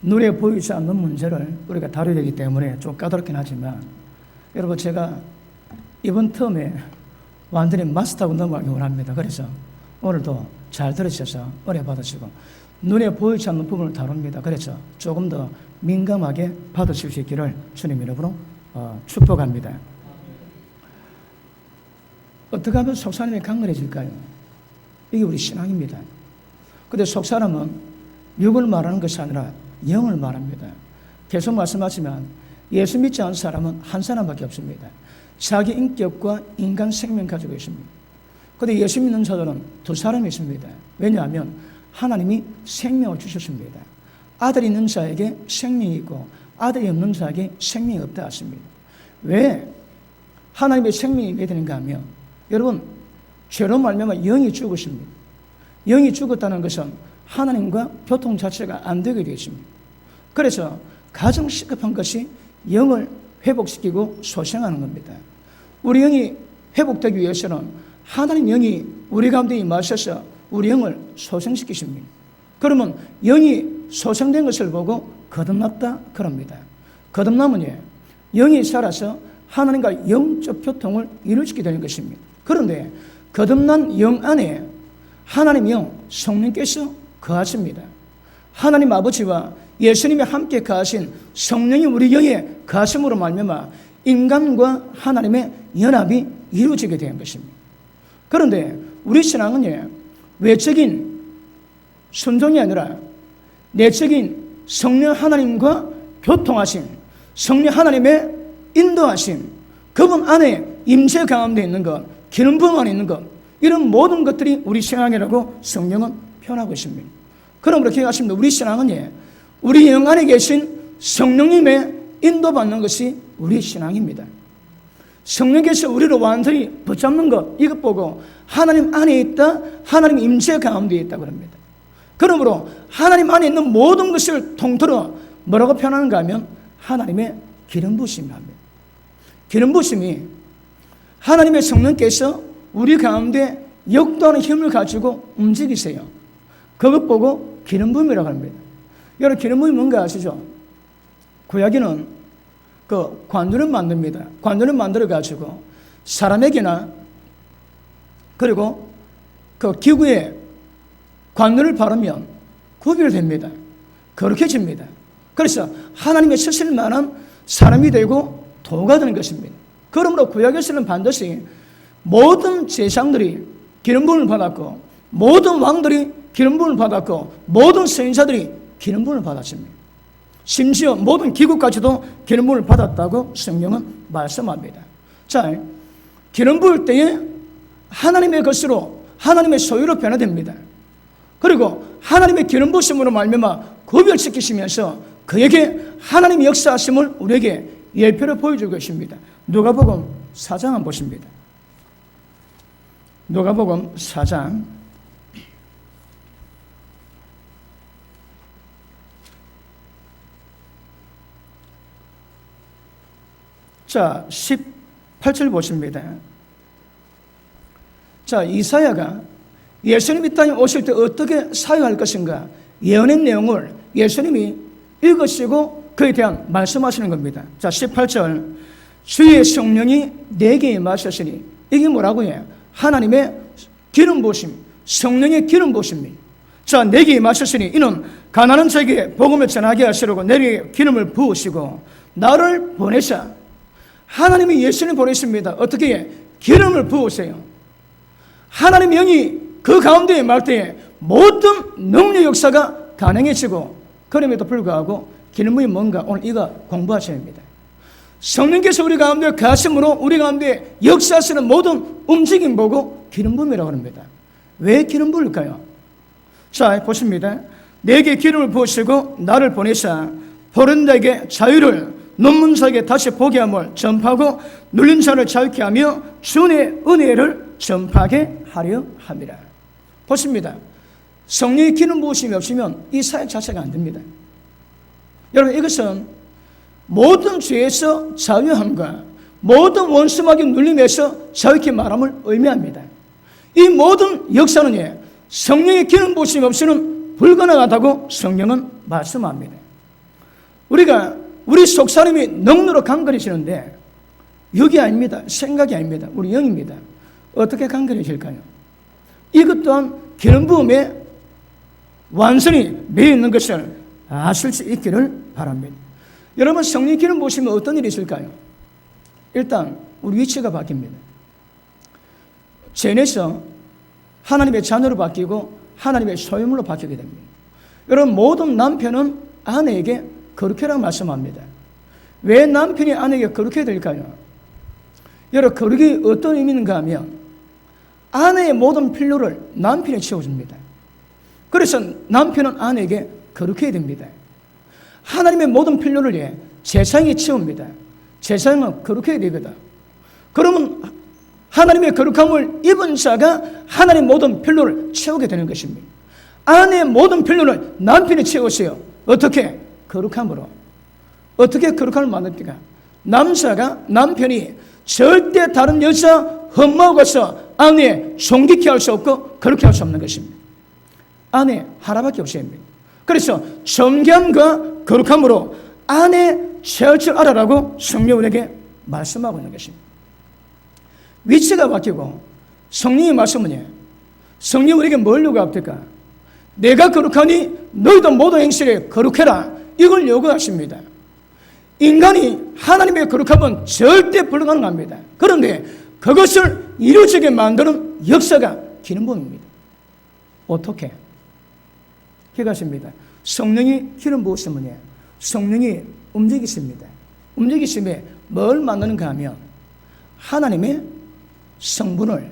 눈에 보이지 않는 문제를 우리가 다뤄야 되기 때문에 좀 까다롭긴 하지만, 여러분, 제가 이번 텀에 완전히 마스터하고 넘어가기 원합니다. 그래서 오늘도 잘 들으셔서 은혜 받으시고, 눈에 보이지 않는 부분을 다룹니다. 그래서 조금 더 민감하게 받으실 수 있기를 주님 이름으로 축복합니다. 어떻게 하면 속사람이 강건해질까요? 이게 우리 신앙입니다. 그런데 속사람은 육을 말하는 것이 아니라 영을 말합니다. 계속 말씀하지만 예수 믿지 않은 사람은 한 사람밖에 없습니다. 자기 인격과 인간 생명 가지고 있습니다. 그런데 예수 믿는 자들은 두 사람이 있습니다. 왜냐하면 하나님이 생명을 주셨습니다. 아들이 있는 자에게 생명이 있고 아들이 없는 자에게 생명이 없다 하십니다. 왜 하나님의 생명이 있게 되는가 하면, 여러분, 죄로 말미암아 영이 죽었습니다. 영이 죽었다는 것은 하나님과 교통 자체가 안 되게 되어 있습니다. 그래서 가장 시급한 것이 영을 회복시키고 소생하는 겁니다. 우리 영이 회복되기 위해서는 하나님 영이 우리 가운데 임하셔서 우리 영을 소생시키십니다. 그러면 영이 소생된 것을 보고 거듭났다 그럽니다. 거듭남은 영이 살아서 하나님과 영적 교통을 이루어지게 되는 것입니다. 그런데 거듭난 영 안에 하나님 영 성령께서 거하십니다. 하나님 아버지와 예수님이 함께 거하신 성령이 우리 영에 거하심으로 말미암아 인간과 하나님의 연합이 이루어지게 된 것입니다. 그런데 우리 신앙은 외적인 순종이 아니라 내적인 성령 하나님과 교통하심, 성령 하나님의 인도하심, 그분 안에 임재 가운데 있는 것, 기름 부음 안에 있는 것, 이런 모든 것들이 우리 신앙이라고 성령은 표현하고 있습니다. 그러므로 기억하십니다. 우리 신앙은 우리 영 안에 계신 성령님의 인도받는 것이 우리 신앙입니다. 성령께서 우리를 완전히 붙잡는 것, 이것 보고 하나님 안에 있다, 하나님 임재 가운데 있다 그럽니다. 그러므로 하나님 안에 있는 모든 것을 통틀어 뭐라고 표현하는가 하면 하나님의 기름 부으심을 합니다. 기름 부으심이 하나님의 성령께서 우리 가운데 역도하는 힘을 가지고 움직이세요. 그것 보고 기름 부음이라고 합니다. 여러분, 기름 부음이 뭔가 아시죠? 구약에는 그 관누를 만듭니다. 관누를 만들어 가지고 사람에게나 그리고 그 기구에 관누를 바르면 구별됩니다. 거룩해집니다. 그래서 하나님의 쓰실 만한 사람이 되고 도가 되는 것입니다. 그러므로 구약에서는 반드시 모든 제사장들이 기름 부음을 받았고, 모든 왕들이 기름 부음을 받았고, 모든 선지자들이 기름 부음을 받았습니다. 심지어 모든 기구까지도 기름 부음을 받았다고 성경은 말씀합니다. 자, 기름 부을 때에 하나님의 것으로, 하나님의 소유로 변화됩니다. 그리고 하나님의 기름 부으심으로 말미암아 구별시키시면서 그에게 하나님의 역사하심을 우리에게 예표로 보여주고 계십니다. 누가복음 4장 한번 보십니다. 누가복음 4장 자 18절 보십니다. 자, 이사야가 예수님이 이 땅에 오실 때 어떻게 사역할 것인가 예언의 내용을 예수님이 읽으시고 그에 대한 말씀하시는 겁니다. 자, 18절, 주의 성령이 내게 임하셨으니, 이게 뭐라고 해요? 하나님의 기름 부으심, 성령의 기름 부으심입니다. 자, 내게 임하셨으니 이는 가난한 자에게 복음을 전하게 하시려고 내게 기름을 부으시고 나를 보내사, 하나님이 예수님을 보내십니다. 어떻게 해? 기름을 부으세요. 하나님의 영이 그 가운데 임할 때에 모든 능력 역사가 가능해지고, 그럼에도 불구하고 기름 부음이 뭔가 오늘 이거 공부하셔야 합니다. 성령께서 우리 가운데 가심으로 우리 가운데 역사하시는 모든 움직임 보고 기름 부음이라고 합니다. 왜 기름 부을까요? 자, 보십니다. 내게 기름을 부으시고 나를 보내사 보는 자에게 자유를, 눈먼 자에게 다시 보게 함을 전파하고 눌린 자를 자유케 하며 주의 은혜를 전파하게 하려 함이라. 보십니다. 성령의 기름 부으심이 없으면 이 사역 자체가 안 됩니다. 여러분, 이것은 모든 죄에서 자유함과 모든 원수마귀 눌림에서 자유케 말함을 의미합니다. 이 모든 역사는 성령의 기름 부으심이 없이는 불가능하다고 성경은 말씀합니다. 우리 속사람이 능력으로 강건해지는데 육이 아닙니다. 생각이 아닙니다. 우리 영입니다. 어떻게 강건해질까요? 이것 또한 기름 부음에 완전히 매여 있는 것을 아실 수 있기를 바랍니다. 여러분, 성령 기름 부으시면 어떤 일이 있을까요? 일단 우리 위치가 바뀝니다. 죄에서 하나님의 자녀로 바뀌고 하나님의 소유물로 바뀌게 됩니다. 여러분, 모든 남편은 아내에게 거룩해라고 말씀합니다. 왜 남편이 아내에게 거룩해야 될까요? 여러분, 거룩이 어떤 의미인가 하면 아내의 모든 필요를 남편이 채워줍니다. 그래서 남편은 아내에게 거룩해야 됩니다. 하나님의 모든 필요를 제사장이 채웁니다. 제사장은 거룩해야 됩니다. 그러면 하나님의 거룩함을 입은 자가 하나님의 모든 필요를 채우게 되는 것입니다. 아내의 모든 필요를 남편이 채우세요. 어떻게? 거룩함으로. 어떻게 거룩함을 만듭니까? 남편이 절대 다른 여자 흠모가서 아내 존귀케 할 수 없고 거룩케 할 수 없는 것입니다. 아내 하나밖에 없어야 합니다. 그래서 존귀함과 거룩함으로 아내 채울 줄 알아라고 성령 우리에게 말씀하고 있는 것입니다. 위치가 바뀌고 성령의 말씀은 성령 우리에게 뭘 요구합니까? 내가 거룩하니 너희도 모든 행실에 거룩해라. 이걸 요구하십니다. 인간이 하나님의 거룩함은 절대 불가능합니다. 그런데 그것을 이루어지게 만드는 역사가 기름 부음입니다. 어떻게? 기억하십니다. 성령이 기름 부으시면 성령이 움직이십니다. 움직이심에 뭘 만드는가 하면 하나님의 성분을,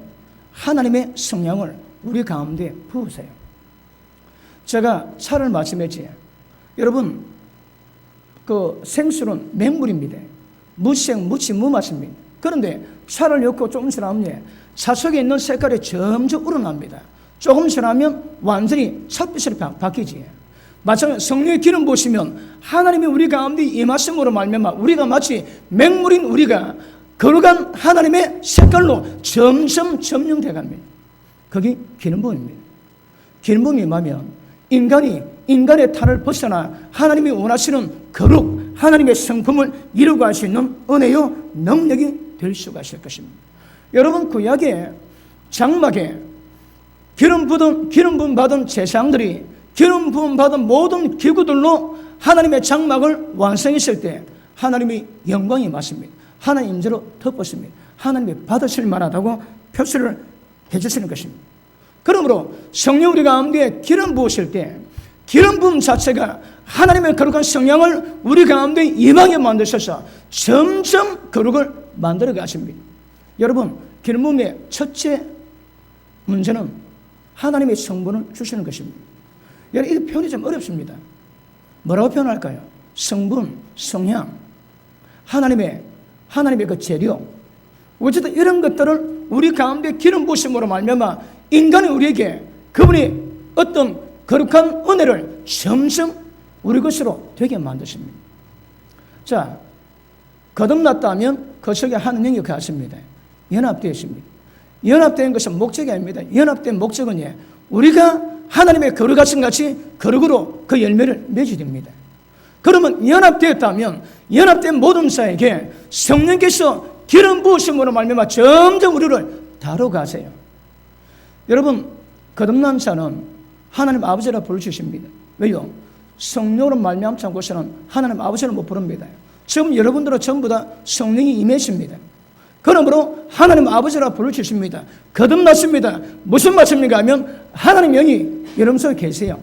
하나님의 성령을 우리 가운데 부으세요. 제가 차를 마시면지 여러분, 그 생수는 맹물입니다. 무생, 무치, 무맛입니다. 그런데 차를 넣고 조금 지나면 차 속에 있는 색깔이 점점 우러납니다. 조금 지나면 완전히 찻빛으로 바뀌지. 마찬가지로 성령의 기름 부으시면 하나님이 우리 가운데 임하심으로 말미암아 우리가 마치 맹물인 우리가 거룩한 하나님의 색깔로 점점 점령돼 갑니다. 그게 기름 부음입니다. 기름 부음이 임하면 인간의 탈을 벗어나 하나님이 원하시는 거룩, 하나님의 성품을 이루고 할 수 있는 은혜요 능력이 될 수가 있을 것입니다. 여러분, 구약의 장막에 기름 부음 받은 제사장들이 기름 부음 받은 모든 기구들로 하나님의 장막을 완성했을 때 하나님이 영광이 임하십니다. 하나님 임재로 덮었습니다. 하나님이 받으실 만하다고 표시를 해주시는 것입니다. 그러므로 성령 우리 가운데 기름 부으실 때 기름 부음 자체가 하나님의 거룩한 성령을 우리 가운데 임하게 만드셔서 점점 거룩을 만들어 가십니다. 여러분, 기름 부음의 첫째 문제는 하나님의 성분을 주시는 것입니다. 여러분, 이 표현이 좀 어렵습니다. 뭐라고 표현할까요? 성분, 성향, 하나님의 그 재료, 어쨌든 이런 것들을 우리 가운데 기름 부으심으로 말미암아 인간이 우리에게 그분이 어떤 거룩한 은혜를 점점 우리 것으로 되게 만드십니다. 자, 거듭났다면 그 속에 하는 영이 가십니다. 연합되어 있습니다. 연합된 것은 목적이 아닙니다. 연합된 목적은 우리가 하나님의 거룩하신 같이 거룩으로 그 열매를 맺게 됩니다. 그러면 연합되었다면 연합된 모든 자에게 성령께서 기름 부으심으로 말미암아 점점 우리를 다뤄가세요. 여러분, 거듭난 자는 하나님 아버지라 부르십니다. 왜요? 성령으로 말미암지 않고서는 하나님 아버지를 못 부릅니다. 지금 여러분들은 전부 다 성령이 임하십니다. 그러므로 하나님 아버지라 부르십니다. 거듭났습니다. 무슨 말씀인가 하면 하나님 영이 여러분 속에 계세요.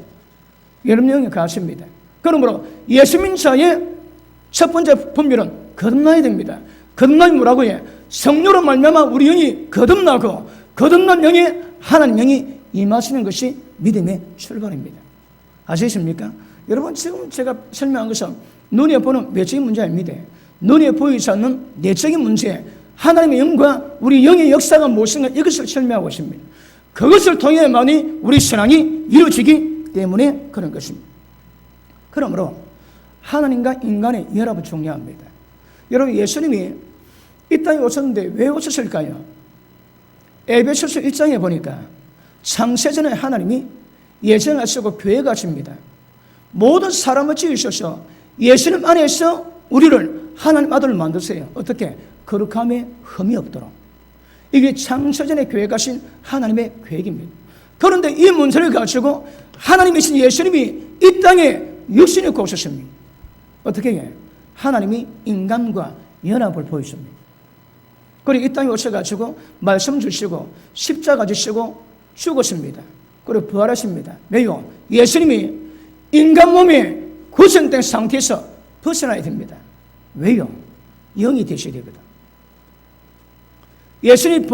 여러분 영이 가십니다. 그러므로 예수 믿는 자의 첫 번째 분별은 거듭나야 됩니다. 거듭나면 뭐라고 해? 성령으로 말미암아 우리 영이 거듭나고 거듭난 영에 하나님 영이 임하시는 것이 믿음의 출발입니다. 아시겠습니까? 여러분, 지금 제가 설명한 것은 눈에 보는 외적인 문제 아닙니다. 눈에 보이지 않는 내적인 문제, 하나님의 영과 우리 영의 역사가 무엇인가 이것을 설명하고 있습니다. 그것을 통해만이 우리 신앙이 이루어지기 때문에 그런 것입니다. 그러므로 하나님과 인간의 연합은 중요합니다. 여러분, 예수님이 이 땅에 오셨는데 왜 오셨을까요? 에베소서 1장에 보니까 창세전에 하나님이 예정하시고 계획하십니다. 모든 사람을 지으셔서 예수님 안에서 우리를 하나님 아들을 만드세요. 어떻게? 거룩함에 흠이 없도록. 이게 창세전에 계획하신 하나님의 계획입니다. 그런데 이 문제를 가지고 하나님이신 예수님이 이 땅에 육신이 입고 오셨습니다. 어떻게 해요? 하나님이 인간과 연합을 보였습니다. 그리고 이 땅에 오셔가지고 말씀 주시고 십자가 지시고 죽었습니다. 그리고 부활하십니다. 왜요? 예수님이 인간 몸에 구성된 상태에서 벗어나야 됩니다. 왜요? 영이 되셔야 되거든. 예수님이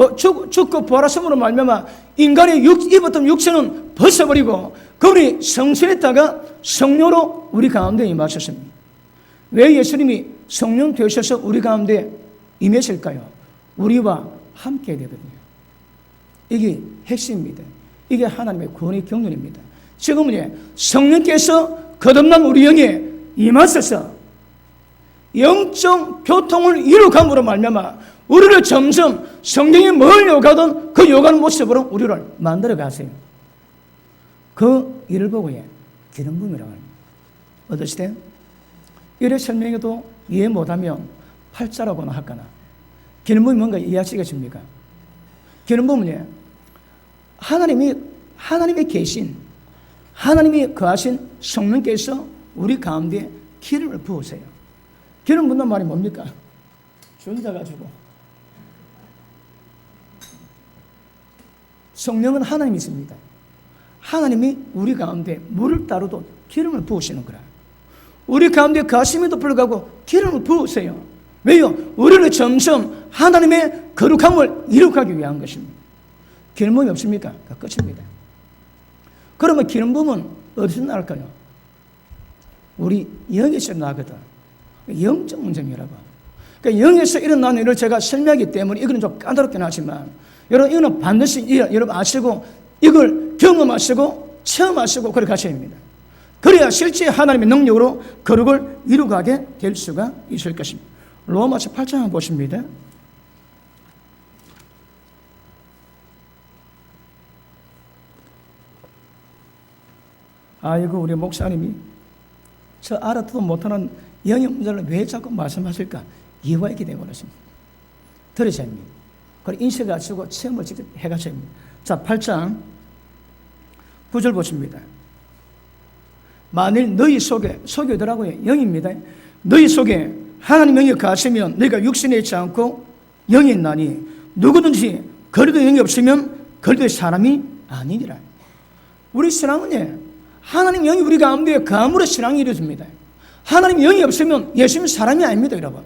죽고 부활하심으로 말미암아 인간의 입었던 육체는 벗어버리고 그분이 성신했다가 성령으로 우리 가운데 임하셨습니다. 왜 예수님이 성령 되셔서 우리 가운데 임하실까요? 우리와 함께 되거든요. 이게 핵심입니다. 이게 하나님의 구원의 경륜입니다. 지금은 성령께서 거듭난 우리 영에 임하셔서 영적 교통을 이루감으로 말미암아 우리를 점점 성령이 뭘 요구하던 그 요구하는 모습으로 우리를 만들어 가세요. 그 일을 보고 기름 부음이라고 합니다. 어떠시대요? 이래 설명해도 이해 못하면 팔자라고나 할까나. 기름 부음이 뭔가 이해하시겠습니까? 기름 부음은 하나님이 계신, 하나님이 거하신 성령께서 우리 가운데 기름을 부으세요. 기름 붓는 말이 뭡니까? 주어져가지고 성령은 하나님이 있습니다. 하나님이 우리 가운데 물을 따르도 기름을 부으시는 거라. 우리 가운데 거하심에도 불구하고 기름을 부으세요. 왜요? 우리를 점점 하나님의 거룩함을 이룩하기 위한 것입니다. 기름 부음이 없습니까? 끝입니다. 그러면 기름 부음은 어디서 나올까요? 우리 영에서 나거든. 영적 문제입니다, 여러분. 그러니까 영에서 일어나는 일을 제가 설명하기 때문에 이거는 좀 까다롭긴 하지만 여러분 이거는 반드시 여러분 아시고 이걸 경험하시고 체험하시고 그렇게 하셔야 합니다. 그래야 실제 하나님의 능력으로 거룩을 이루가게 될 수가 있을 것입니다. 로마서 8장 한번 보십니다. 아이고 우리 목사님이 저 알아도 못하는 영의 문제를 왜 자꾸 말씀하실까? 이유가 있게 되어버렸습니다. 들으셔야 합니다. 그리고 인식하시고 체험을 직접 해가셔야 합니다. 자, 8장 9절 보십니다. 만일 너희 속에 더라고요. 영입니다. 너희 속에 하나님 영이 거하시면 너희가 육신에 있지 않고 영이 있나니 누구든지 그리도 영이 없으면 그리도 사람이 아니니라. 우리 신앙은 하나님 영이 우리 가운데 거함으로 신앙이 이루어집니다. 하나님 영이 없으면 예수님은 사람이 아닙니다, 여러분.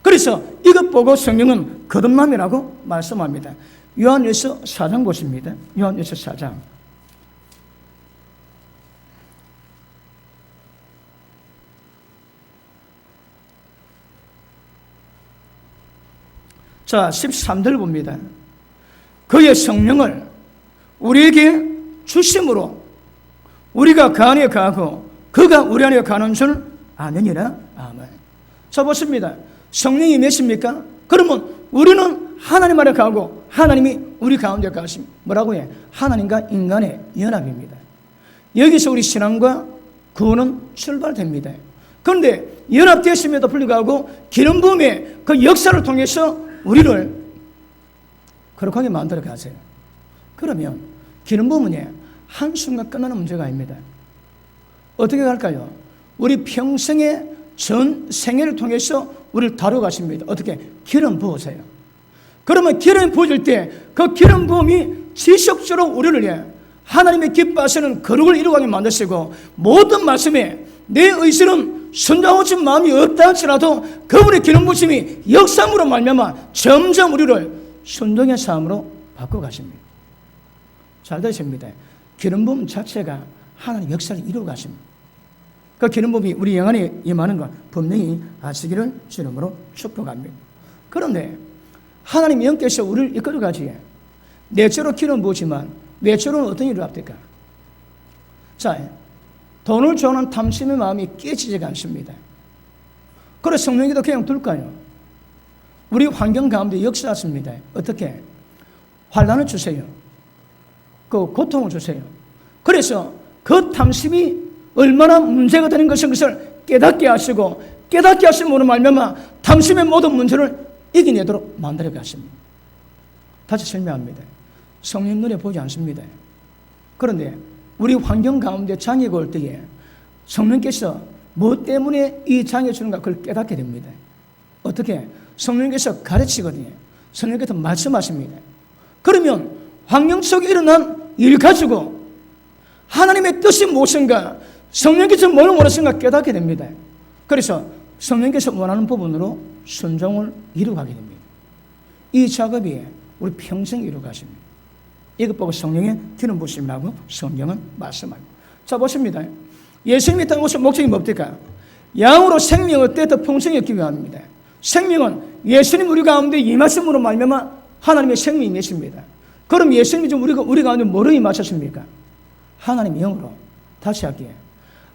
그래서 이것 보고 성경은 거듭남이라고 말씀합니다. 요한일서 4장 보십니다. 요한일서 4장. 자, 13절 봅니다. 그의 성령을 우리에게 주심으로 우리가 그 안에 거하고 그가 우리 안에 거하는 줄 아느니라. 아멘. 자, 보십니다. 성령이 몇입니까? 그러면 우리는 하나님 안에 거하고 하나님이 우리 가운데 거하십니다. 뭐라고 해? 하나님과 인간의 연합입니다. 여기서 우리 신앙과 구원은 출발됩니다. 그런데 연합되었음에도 불구하고 기름 부음의 그 역사를 통해서 우리를 거룩하게 만들어 가세요. 그러면 기름 부음은 한순간 끝나는 문제가 아닙니다. 어떻게 갈까요? 우리 평생의 전 생애를 통해서 우리를 다뤄가십니다. 어떻게? 기름 부으세요. 그러면 기름 부어질 때 그 기름 부음이 지속적으로 우리를 하나님의 기뻐하시는 거룩을 이루어가게 만드시고 모든 말씀에 내 의지는 순종하지 마음이 없다 할지라도 그분의 기름 부으심이 역사함으로 말미암아 점점 우리를 순종의 삶으로 바꿔가십니다. 잘 되십니다. 기름 부음 자체가 하나님 역사를 이루어가십니다. 그 기름 부음이 우리 영 안에 임하는 것 분명히 아시기를 주님으로 축복합니다. 그런데 하나님 영께서 우리를 이끌어가지에 내적으로 기름 부으지만 외적으로는 어떤 일을 합니까? 자, 돈을 좋아하는 탐심의 마음이 깨지지가 않습니다. 그래서 성령께도 그냥 둘까요? 우리 환경 가운데 역사하십니다. 어떻게? 환난을 주세요. 그 고통을 주세요. 그래서 그 탐심이 얼마나 문제가 되는 것을 깨닫게 하시고 깨닫게 하심으로 말미암아 당신의 모든 문제를 이겨내도록 만들어 가십니다. 다시 설명합니다. 성령 눈에 보지 않습니다. 그런데 우리 환경 가운데 장애가 올 때에 성령께서 무엇 때문에 이 장애 주는가 그걸 깨닫게 됩니다. 어떻게? 성령께서 가르치거든요. 성령께서 말씀하십니다. 그러면 환경 속에 일어난 일 가지고 하나님의 뜻이 무엇인가, 성령께서 뭘 원하시는가 깨닫게 됩니다. 그래서 성령께서 원하는 부분으로 순종을 이루어가게 됩니다. 이 작업이 우리 평생 이루어가십니다. 이것 보고 성령의 기름 부으심이라고 성경은 말씀합니다. 자, 보십니다. 예수님이 땅에 오신 목적이 뭡니까? 양으로 생명을 떼어 풍성히 얻기 위함입니다. 생명은 예수님 우리 가운데 임하심으로 말미암아 하나님의 생명이 임하십니다. 그럼 예수님이 지금 우리 가운데 뭐로 임하셨습니까? 하나님의 영으로. 다시 할게요.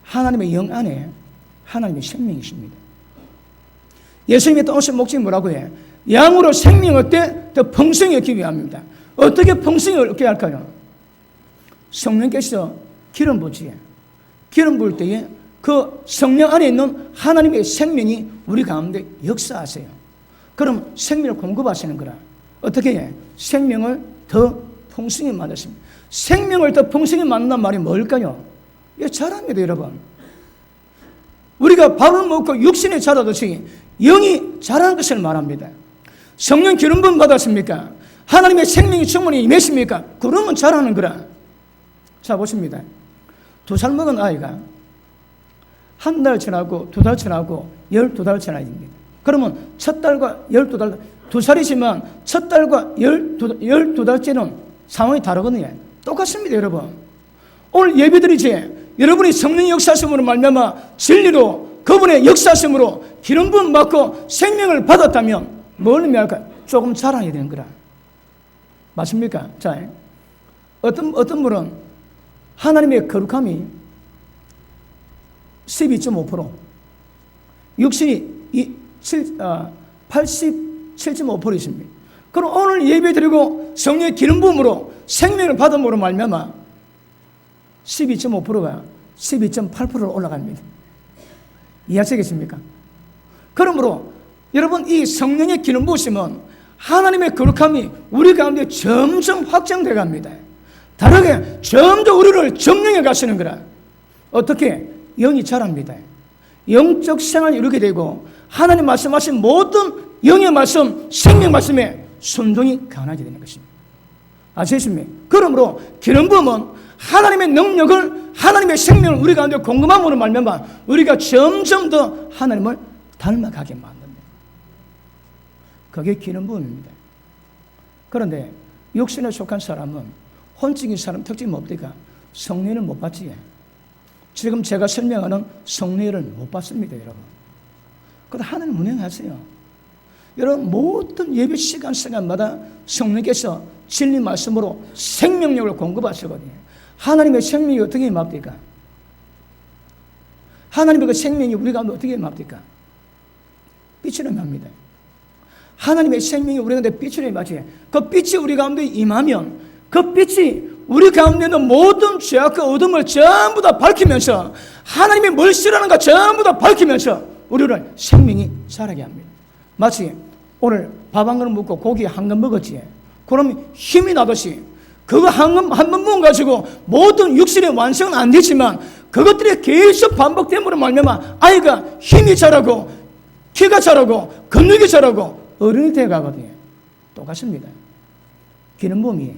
하나님의 영 안에 하나님의 생명이십니다. 예수님이 또 오신 목적이 뭐라고 해? 양으로 생명을 떼어 더 풍성히 얻기 위함입니다. 어떻게 풍성히 얻게 할까요? 성령께서 기름 부으시에 기름 부을 때에 그 성령 안에 있는 하나님의 생명이 우리 가운데 역사하세요. 그럼 생명을 공급하시는 거라. 어떻게 해? 생명을 더 풍성히 만드십니다. 생명을 더 풍성히 만든단 말이 뭘까요? 이게 자랍니다, 여러분. 우리가 밥을 먹고 육신이 자라듯이 영이 자라는 것을 말합니다. 성령 기름 부음 받았습니까? 하나님의 생명이 충분히 임했습니까? 그러면 자라는 거라. 자, 보십니다. 2살 먹은 아이가 한 달 지나고 2달 지나고 12달 지나입니다. 그러면 첫 달과 12달, 2살이지만 첫 달과 12달째는 상황이 다르거든요. 똑같습니다, 여러분. 오늘 예배드리지 여러분이 성령 역사심으로 말미암아 진리로 그분의 역사심으로 기름 부음 받고 생명을 받았다면 뭘 의미할까? 조금 자라야 되는 거라. 맞습니까? 자, 어떤 분은 하나님의 거룩함이 12.5%, 육신이 87.5% 있습니다. 그럼 오늘 예배드리고 성령의 기름 부음으로 생명을 받음으로 말미암아 12.5%가 12.8%로 올라갑니다. 이해하시겠습니까? 그러므로 여러분, 이 성령의 기름 부으심은 하나님의 거룩함이 우리 가운데 점점 확장되어 갑니다. 다르게 점점 우리를 점령해 가시는 거라. 어떻게? 영이 자랍니다. 영적 생활을 이루게 되고 하나님 말씀하신 모든 영의 말씀, 생명 말씀에 순종이 가능하게 되는 것입니다. 아시겠습니까? 그러므로 기름 부음은 하나님의 능력을, 하나님의 생명을 우리 가운데 공급함으로 말미암아 우리가 점점 더 하나님을 닮아가게 만듭니다. 그게 기름 부음입니다. 그런데 육신에 속한 사람은, 혼적인 사람 특징이 뭡니까? 성령을 못 받지. 지금 제가 설명하는 성령을 못 받습니다, 여러분. 그런데 하나님 운행하세요. 여러분, 모든 예배 시간마다 성령께서 진리 말씀으로 생명력을 공급하시거든요. 하나님의 생명이 어떻게 임합니까? 하나님의 그 생명이 우리 가운데 어떻게 임합니까? 빛으로 임합니다. 하나님의 생명이 우리 가운데 빛으로 임하지. 그 빛이 우리 가운데 임하면 그 빛이 우리 가운데 있는 모든 죄악과 어둠을 전부 다 밝히면서 하나님이 뭘 싫어하는가 전부 다 밝히면서 우리를 생명이 자라게 합니다. 마치 오늘 밥 한 그릇 먹고 고기 한 건 먹었지. 그러면 힘이 나듯이 그거 한 번 먹은 가지고 모든 육신의 완성은 안 되지만 그것들이 계속 반복됨으로 말미암아 아이가 힘이 자라고 키가 자라고 근육이 자라고 어른이 되어가거든요. 똑같습니다. 기름 부음이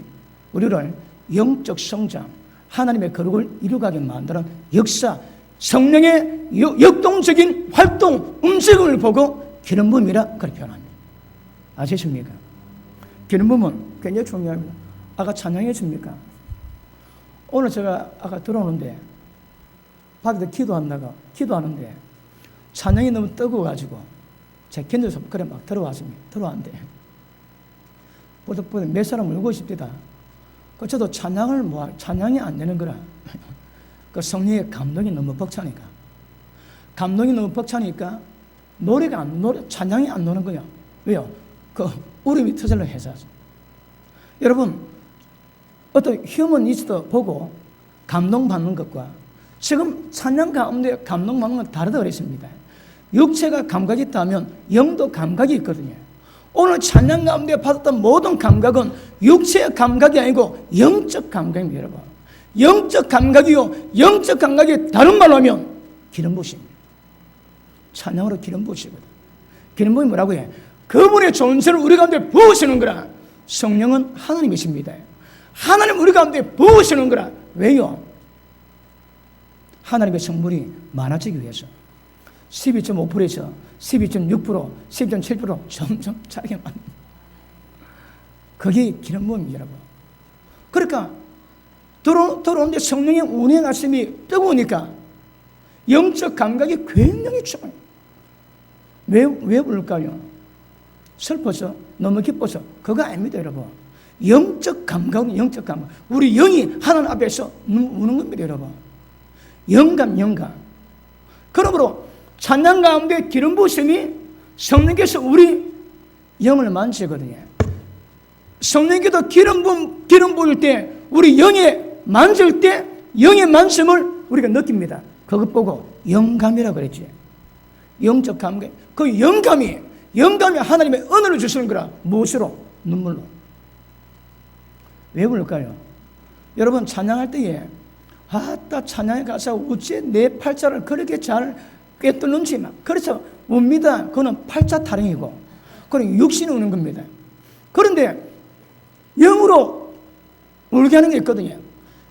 우리를 영적 성장, 하나님의 거룩을 이루어가게 만드는 역사, 성령의 역동적인 활동, 움직임을 보고 기름 부음이라 그렇게 표현합니다. 아시십니까? 기름 부음은 굉장히 중요합니다. 아까 찬양했습니까? 오늘 제가 아까 들어오는데 밖에서 기도하는데 찬양이 너무 뜨거워가지고 제가 견뎌서 그래 막 들어왔습니다. 들어왔는데 보다 몇 사람 울고 싶대다. 저도 찬양이 안 되는 거라. 그 성령의 감동이 너무 벅차니까. 감동이 너무 벅차니까 찬양이 안 노는 거야. 왜요? 그 울음이 터질러 해서. 여러분, 어떤 휴머니스트 보고 감동받는 것과 지금 찬양 가운데 감동받는 건 다르다 그랬습니다. 육체가 감각이 있다면 영도 감각이 있거든요. 오늘 찬양 가운데 받았던 모든 감각은 육체의 감각이 아니고 영적 감각입니다, 여러분. 영적 감각이요, 영적 감각이 다른 말로 하면 기름 부으십니다. 찬양으로 기름 부으시거든. 기름 부음이 뭐라고 해? 그분의 존재를 우리 가운데 부으시는 거라. 성령은 하나님이십니다. 하나님 우리 가운데 부으시는 거라. 왜요? 하나님의 성물이 많아지기 위해서 12.5%에서 12.6%, 12.7% 점점 차게 만듭니다. 그게 기름 부음입니다, 여러분. 그러니까 들어오는데 성령의 운행하심이 뜨거우니까 영적 감각이 굉장히 좋아요. 왜 부를까요? 슬퍼서? 너무 기뻐서? 그거 아닙니다, 여러분. 영적 감각은 영적 감각. 우리 영이 하나님 앞에서 우는 겁니다, 여러분. 영감. 그러므로 찬양 가운데 기름 부으심이 성령께서 우리 영을 만지거든요. 성령께서 기름 부을 때 우리 영에 만질 때 영의 만심을 우리가 느낍니다. 그것 보고 영감이라고 그랬지. 영적 감각. 그 영감이 하나님의 은혜를 주시는 거라. 무엇으로? 눈물로. 왜 그럴까요? 여러분 찬양할 때에 아따 찬양에 가서 어째 내 팔자를 그렇게 잘 꿰뚫는지 막 그래서 웁니다. 그거는 팔자 타령이고 그건 육신이 우는 겁니다. 그런데 영으로 울게 하는 게 있거든요.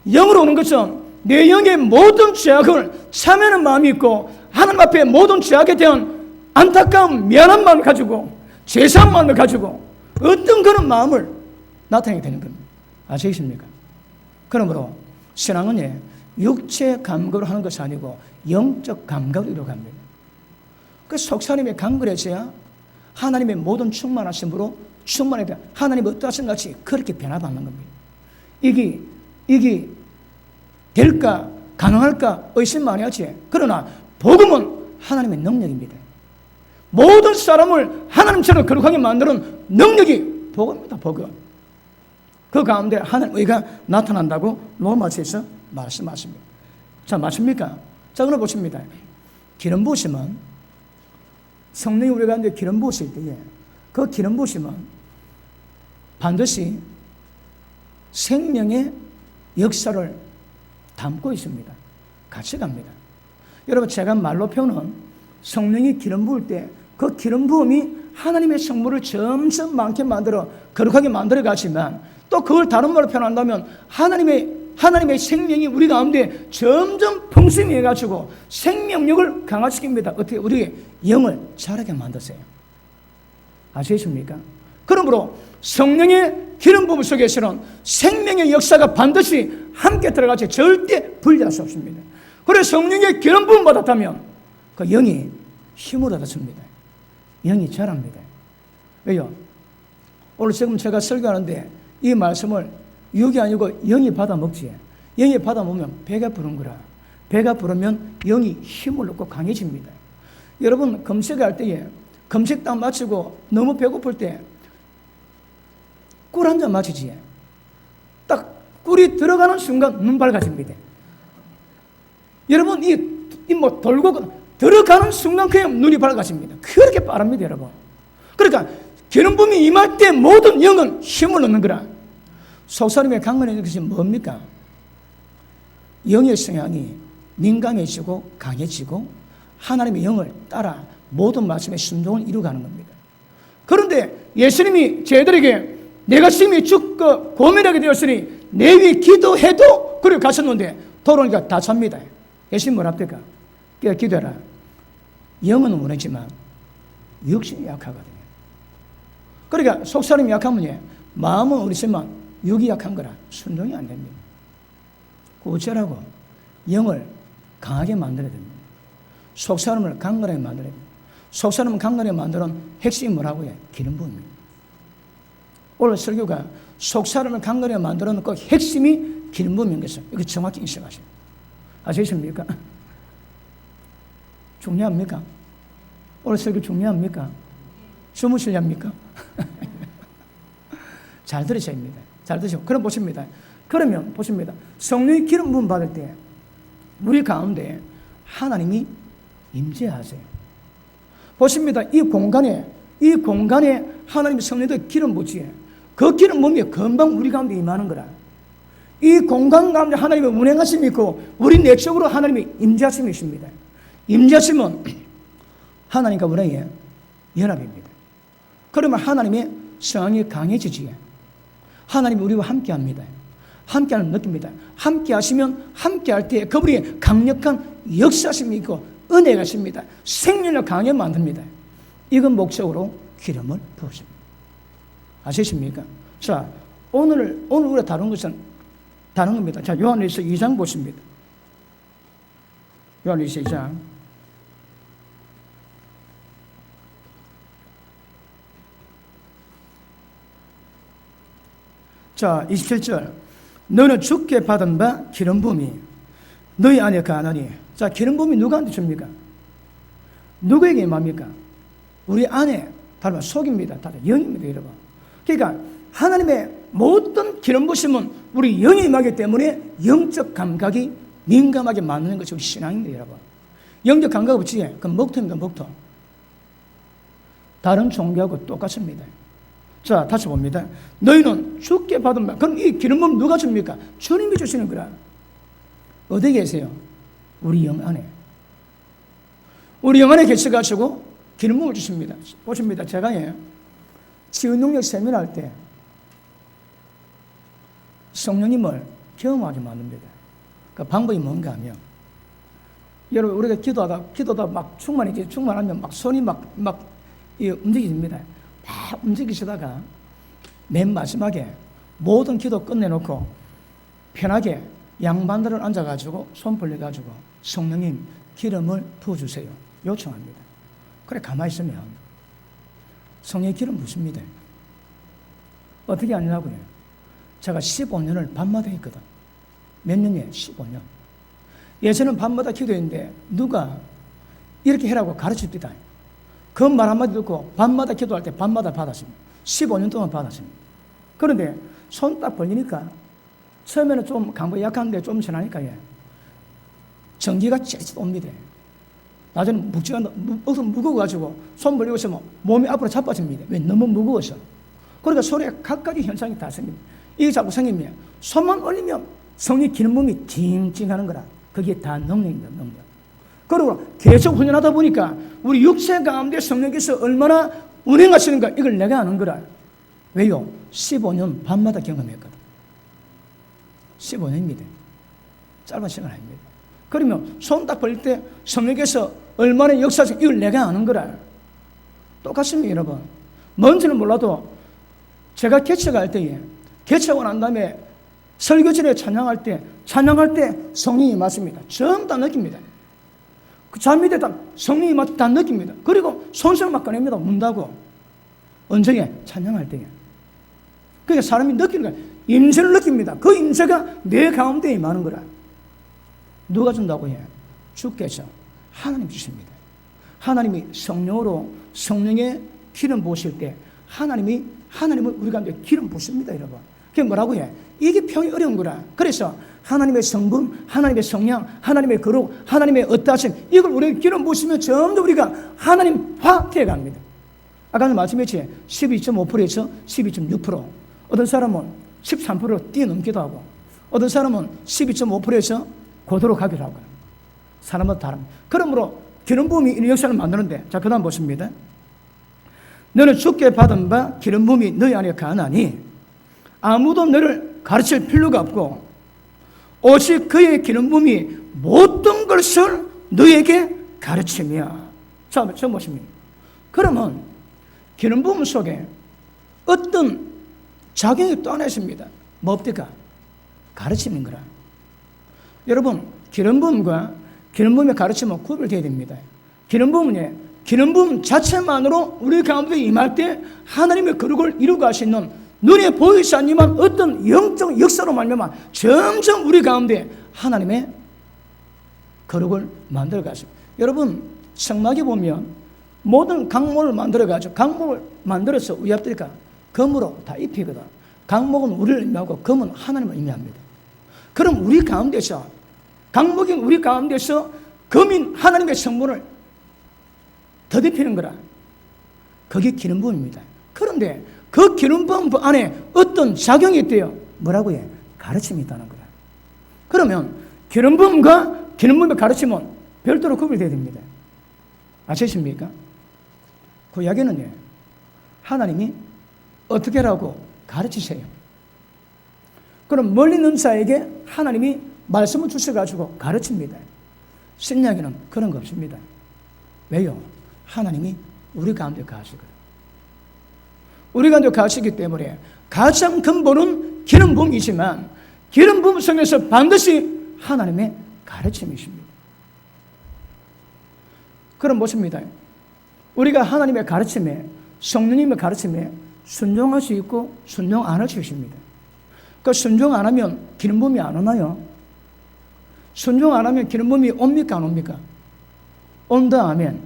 영으로 오는 것은 내 영의 모든 죄악을 참여하는 마음이 있고 하나님 앞에 모든 죄악에 대한 안타까움, 미안한 마음을 가지고 죄사한 마음을 가지고 어떤 그런 마음을 나타내게 되는 겁니다. 아시겠습니까? 그러므로 신앙은 육체 감각으로 하는 것이 아니고 영적 감각으로 이루어갑니다. 그 속사람의 감각에서야 하나님의 모든 충만하심으로 충만에 대한 하나님 어떠하신 같이 그렇게 변화받는 겁니다. 이게 될까? 가능할까? 의심 많이 하지. 그러나 복음은 하나님의 능력입니다. 모든 사람을 하나님처럼 거룩하게 만드는 능력이 복음입니다. 복음. 그 가운데 하나님의 의가 나타난다고 로마서에서 말씀하십니다. 자, 맞습니까? 자, 그럼 보십니다. 기름 부으심은 성령이 우리 가운데 기름 부으실 때에 그 기름 부으심은 반드시 생명의 역사를 담고 있습니다. 같이 갑니다. 여러분, 제가 말로 표현은 성령이 기름 부을 때 그 기름 부음이 하나님의 성물을 점점 많게 만들어 거룩하게 만들어 가지만 또 그걸 다른 말로 표현한다면 하나님의 생명이 우리 가운데 점점 풍성히 해가지고 생명력을 강화시킵니다. 어떻게? 우리의 영을 자라게 만드세요. 아시겠습니까? 그러므로 성령의 기름 부음 속에서는 생명의 역사가 반드시 함께 들어가지 절대 분리할 수 없습니다. 그래서 성령의 기름 부음 받았다면 그 영이 힘을 얻었습니다. 영이 자랍니다. 왜요? 오늘 지금 제가 설교하는데 이 말씀을 육이 아니고 영이 받아 먹지. 영이 받아 먹으면 배가 부른 거라. 배가 부르면 영이 힘을 얻고 강해집니다. 여러분 검색할 때에 검색 딱 마치고 너무 배고플 때 꿀 한 잔 마시지. 딱 꿀이 들어가는 순간 눈 밝아집니다. 여러분 뭐 돌고 들어가는 순간 그냥 눈이 밝아집니다. 그렇게 빠릅니다, 여러분. 그러니까 기름 부음이 임할 때 모든 영은 힘을 얻는 거라. 속사람의 강건해지는 것이 뭡니까? 영의 성향이 민감해지고 강해지고 하나님의 영을 따라 모든 말씀에 순종을 이루어가는 겁니다. 그런데 예수님이 저희들에게 내가 심히 죽고 고민하게 되었으니 내 위에 기도해도 그리고 가셨는데 돌아오니까 다 잡니다. 예수님 뭐랍니까? 기도해라. 영은 원하지만 육신이 약하거든요. 그러니까 속사람이 약하면 마음은 어리지만 육이 약한 거라 순종이 안 됩니다. 어쩌라고? 영을 강하게 만들어야 됩니다. 속사람을 강건하게 만들어야 됩니다. 속사람을 강건하게 만드는 핵심이 뭐라고 해요? 기름 부음입니다. 오늘 설교가 속사람을 강건하게 만드는 그 핵심이 기름 부음인 것을 이거 정확히 인식하세요. 아시겠습니까? 중요합니까? 오늘 설교 중요합니까? 주무실랍니까? 잘 들으셔야 합니다. 잘 들으시고. 그럼 보십니다. 그러면 보십니다. 성령의 기름 부음 받을 때 우리 가운데 하나님이 임재하세요. 보십니다. 이 공간에 하나님의 성령의 기름 부지에 그 기름 몸이 금방 우리 가운데 임하는 거라. 이 공간 가운데 하나님의 운행하심이 있고 우리 내적으로 하나님의 임재하심이 있습니다. 임재하심은 하나님과 우리의 연합입니다. 그러면 하나님의 성령이 강해지지에 하나님이 우리와 함께합니다. 함께하는 느낍니다. 함께하시면 함께할 때 그분이 강력한 역사심이 있고 은혜가 있습니다. 생명을 강하게 만듭니다. 이건 목적으로 기름을 부으십니다. 아시십니까? 자, 오늘 우리가 다룬 것은 다른 겁니다. 자, 요한일서 2장 보십니다. 요한일서 2장. 자, 27절. 너는 주께 받은 바 기름 부음이 너희 안에 거하나니. 자, 기름 부음이 누구한테 줍니까? 누구에게 임합니까? 우리 안에 바로 속입니다. 다 영입니다, 여러분. 그러니까 하나님의 모든 기름 부심은 우리 영이 임하기 때문에 영적 감각이 민감하게 만드는 것이 우리 신앙입니다, 여러분. 영적 감각 없지? 그건 먹토입니다, 먹토. 다른 종교하고 똑같습니다. 자, 다시 봅니다. 너희는 주께 받은 바. 그럼 이 기름 부음 누가 줍니까? 주님이 주시는 거라. 어디 계세요? 우리 영 안에. 우리 영 안에 계셔가지고 기름 부음을 주십니다. 보십니다. 제가 치유능력 세미나 할 때 성령님을 경험하게 만듭니다. 그 방법이 뭔가 하면, 여러분, 우리가 기도하다 막 충만하면 막 손이 막 움직입니다. 막 움직이시다가 맨 마지막에 모든 기도 끝내놓고 편하게 양반들을 앉아가지고 손 벌려가지고 성령님 기름을 부어주세요. 요청합니다. 그래, 가만히 있으면 성령의 기름 부습니다. 어떻게 하냐고요? 제가 15년을 밤마다 했거든. 몇 년이에요? 15년. 예전에는 밤마다 기도했는데 누가 이렇게 해라고 가르칩니다. 그 말 한마디 듣고 밤마다 기도할 때 밤마다 받았습니다. 15년 동안 받았습니다. 그런데 손 딱 벌리니까 처음에는 좀 강도가 약한데 좀 지나니까 전기가 찌릿 옵니다. 나중에 묵지가 무거워가지고 손 벌리고 있으면 몸이 앞으로 자빠집니다. 왜? 너무 무거워서. 그러니까 손에 각가지 현상이 다 생깁니다. 이게 자꾸 생기면 손만 올리면 성령 기름 부음이 징징하는 거라. 그게 다 능력입니다, 능력. 그리고 계속 훈련하다 보니까 우리 육체 가운데 성령께서 얼마나 운행하시는가 이걸 내가 아는 거라. 왜요? 15년 밤마다 경험했거든. 15년입니다. 짧은 시간 아닙니다. 그러면 손 딱 벌릴 때 성령께서 얼마나 역사하시는가 이걸 내가 아는 거라. 똑같습니다, 여러분. 뭔지는 몰라도 제가 개척할 때에 개척하고 난 다음에 설교전에 찬양할 때 성령이 임하십니다. 전부 다 느낍니다. 그 잠이 되다 성령이 다 느낍니다. 그리고 손을 막 꺼냅니다. 운다고. 언제? 찬양할 때에. 그러니까 사람이 느끼는 거예요. 임재를 느낍니다. 그 임재가 내 가운데 임하는 거라. 누가 준다고 해요? 주께서 하나님 주십니다. 하나님이 성령으로 성령의 기름 부으실 때 하나님은 우리 가운데 기름 부습니다, 여러분. 그게 뭐라고 해? 이게 평이 어려운 거라. 그래서 하나님의 성분, 하나님의 성량, 하나님의 거룩, 하나님의 어떠하심 이걸 우리가 기름 부으시면 점점 우리가 하나님화 되어갑니다. 아까는 말씀했지 12.5%에서 12.6%. 어떤 사람은 13%로 뛰어넘기도 하고 어떤 사람은 12.5%에서 고도로 가기도 하고 사람마다 다릅니다. 그러므로 기름 부음이 이런 역사를 만드는데 자, 그 다음 보십니다. 너는 주께 받은 바 기름 부음이 너희 안에 거하나니 아무도 너를 가르칠 필요가 없고 오직 그의 기름 부음이 모든 것을 너에게 가르치며. 자, 처음 보십니다. 그러면 기름 부음 속에 어떤 작용이 또 하나 있습니다. 뭡니까? 가르치는 거라. 여러분, 기름 부음과 기름 부음의 가르침은 구별되어야 됩니다. 기름 부음 자체만으로 우리 가운데 임할 때 하나님의 거룩을 이루고 하시는 눈에 보이지 않지만 어떤 영적 역사로 말미암아 점점 우리 가운데 하나님의 거룩을 만들어 가십니다. 여러분, 성막에 보면 모든 강목을 만들어 가지고 강목을 만들어서 위압드니까 금으로 다 입히거든. 강목은 우리를 의미하고 금은 하나님을 의미합니다. 그럼 우리 가운데서 강목인 우리 가운데서 거민 하나님의 성분을 더듬히는 거라. 그게 기름 부음입니다. 그런데 그 기름 부음 안에 어떤 작용이 있대요. 뭐라고 해? 가르침이 있다는 거라. 그러면 기름 부음과 기름 부음의 가르침은 별도로 구별되어야 됩니다. 아시십니까? 그 이야기는요, 하나님이 어떻게 하라고 가르치세요. 그럼 멀리 있는 자에게 하나님이 말씀을 주셔가지고 가르칩니다. 신약에는 그런 거 없습니다. 왜요? 하나님이 우리 가운데 가시거든. 우리 가운데 가시기 때문에 가장 근본은 기름 부음이지만 기름 부음 속에서 반드시 하나님의 가르침이십니다. 그럼 무엇입니다? 우리가 하나님의 가르침에, 성령님의 가르침에 순종할 수 있고 순종 안 할 수 있습니다. 그 순종 안 하면 기름 부음이 안 오나요? 순종 안 하면 기름 부음이 옵니까 안 옵니까? 온다 하면,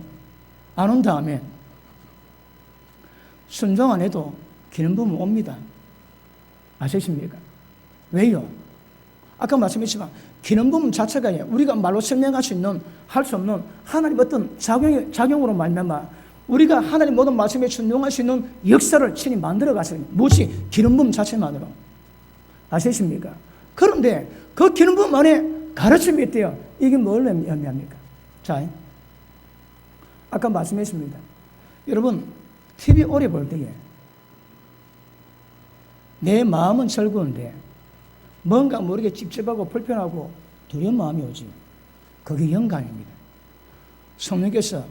안 온다 하면 순종 안 해도 기름 부음은 옵니다. 아시십니까? 왜요? 아까 말씀했지만 기름 부음 자체가 우리가 말로 설명할 수 있는, 할 수 없는 하나님 어떤 작용으로 말미암아 우리가 하나님 모든 말씀에 순종할 수 있는 역사를 친히 만들어 가시는, 무엇이 기름 부음 자체만으로. 아시십니까? 그런데 그 기름 부음 안에 가르침이 있대요. 이게 뭘 의미합니까? 자, 아까 말씀했습니다. 여러분, TV 오래 볼 때에 내 마음은 즐거운데 뭔가 모르게 찝찝하고 불편하고 두려운 마음이 오지. 그게 영감입니다. 성령께서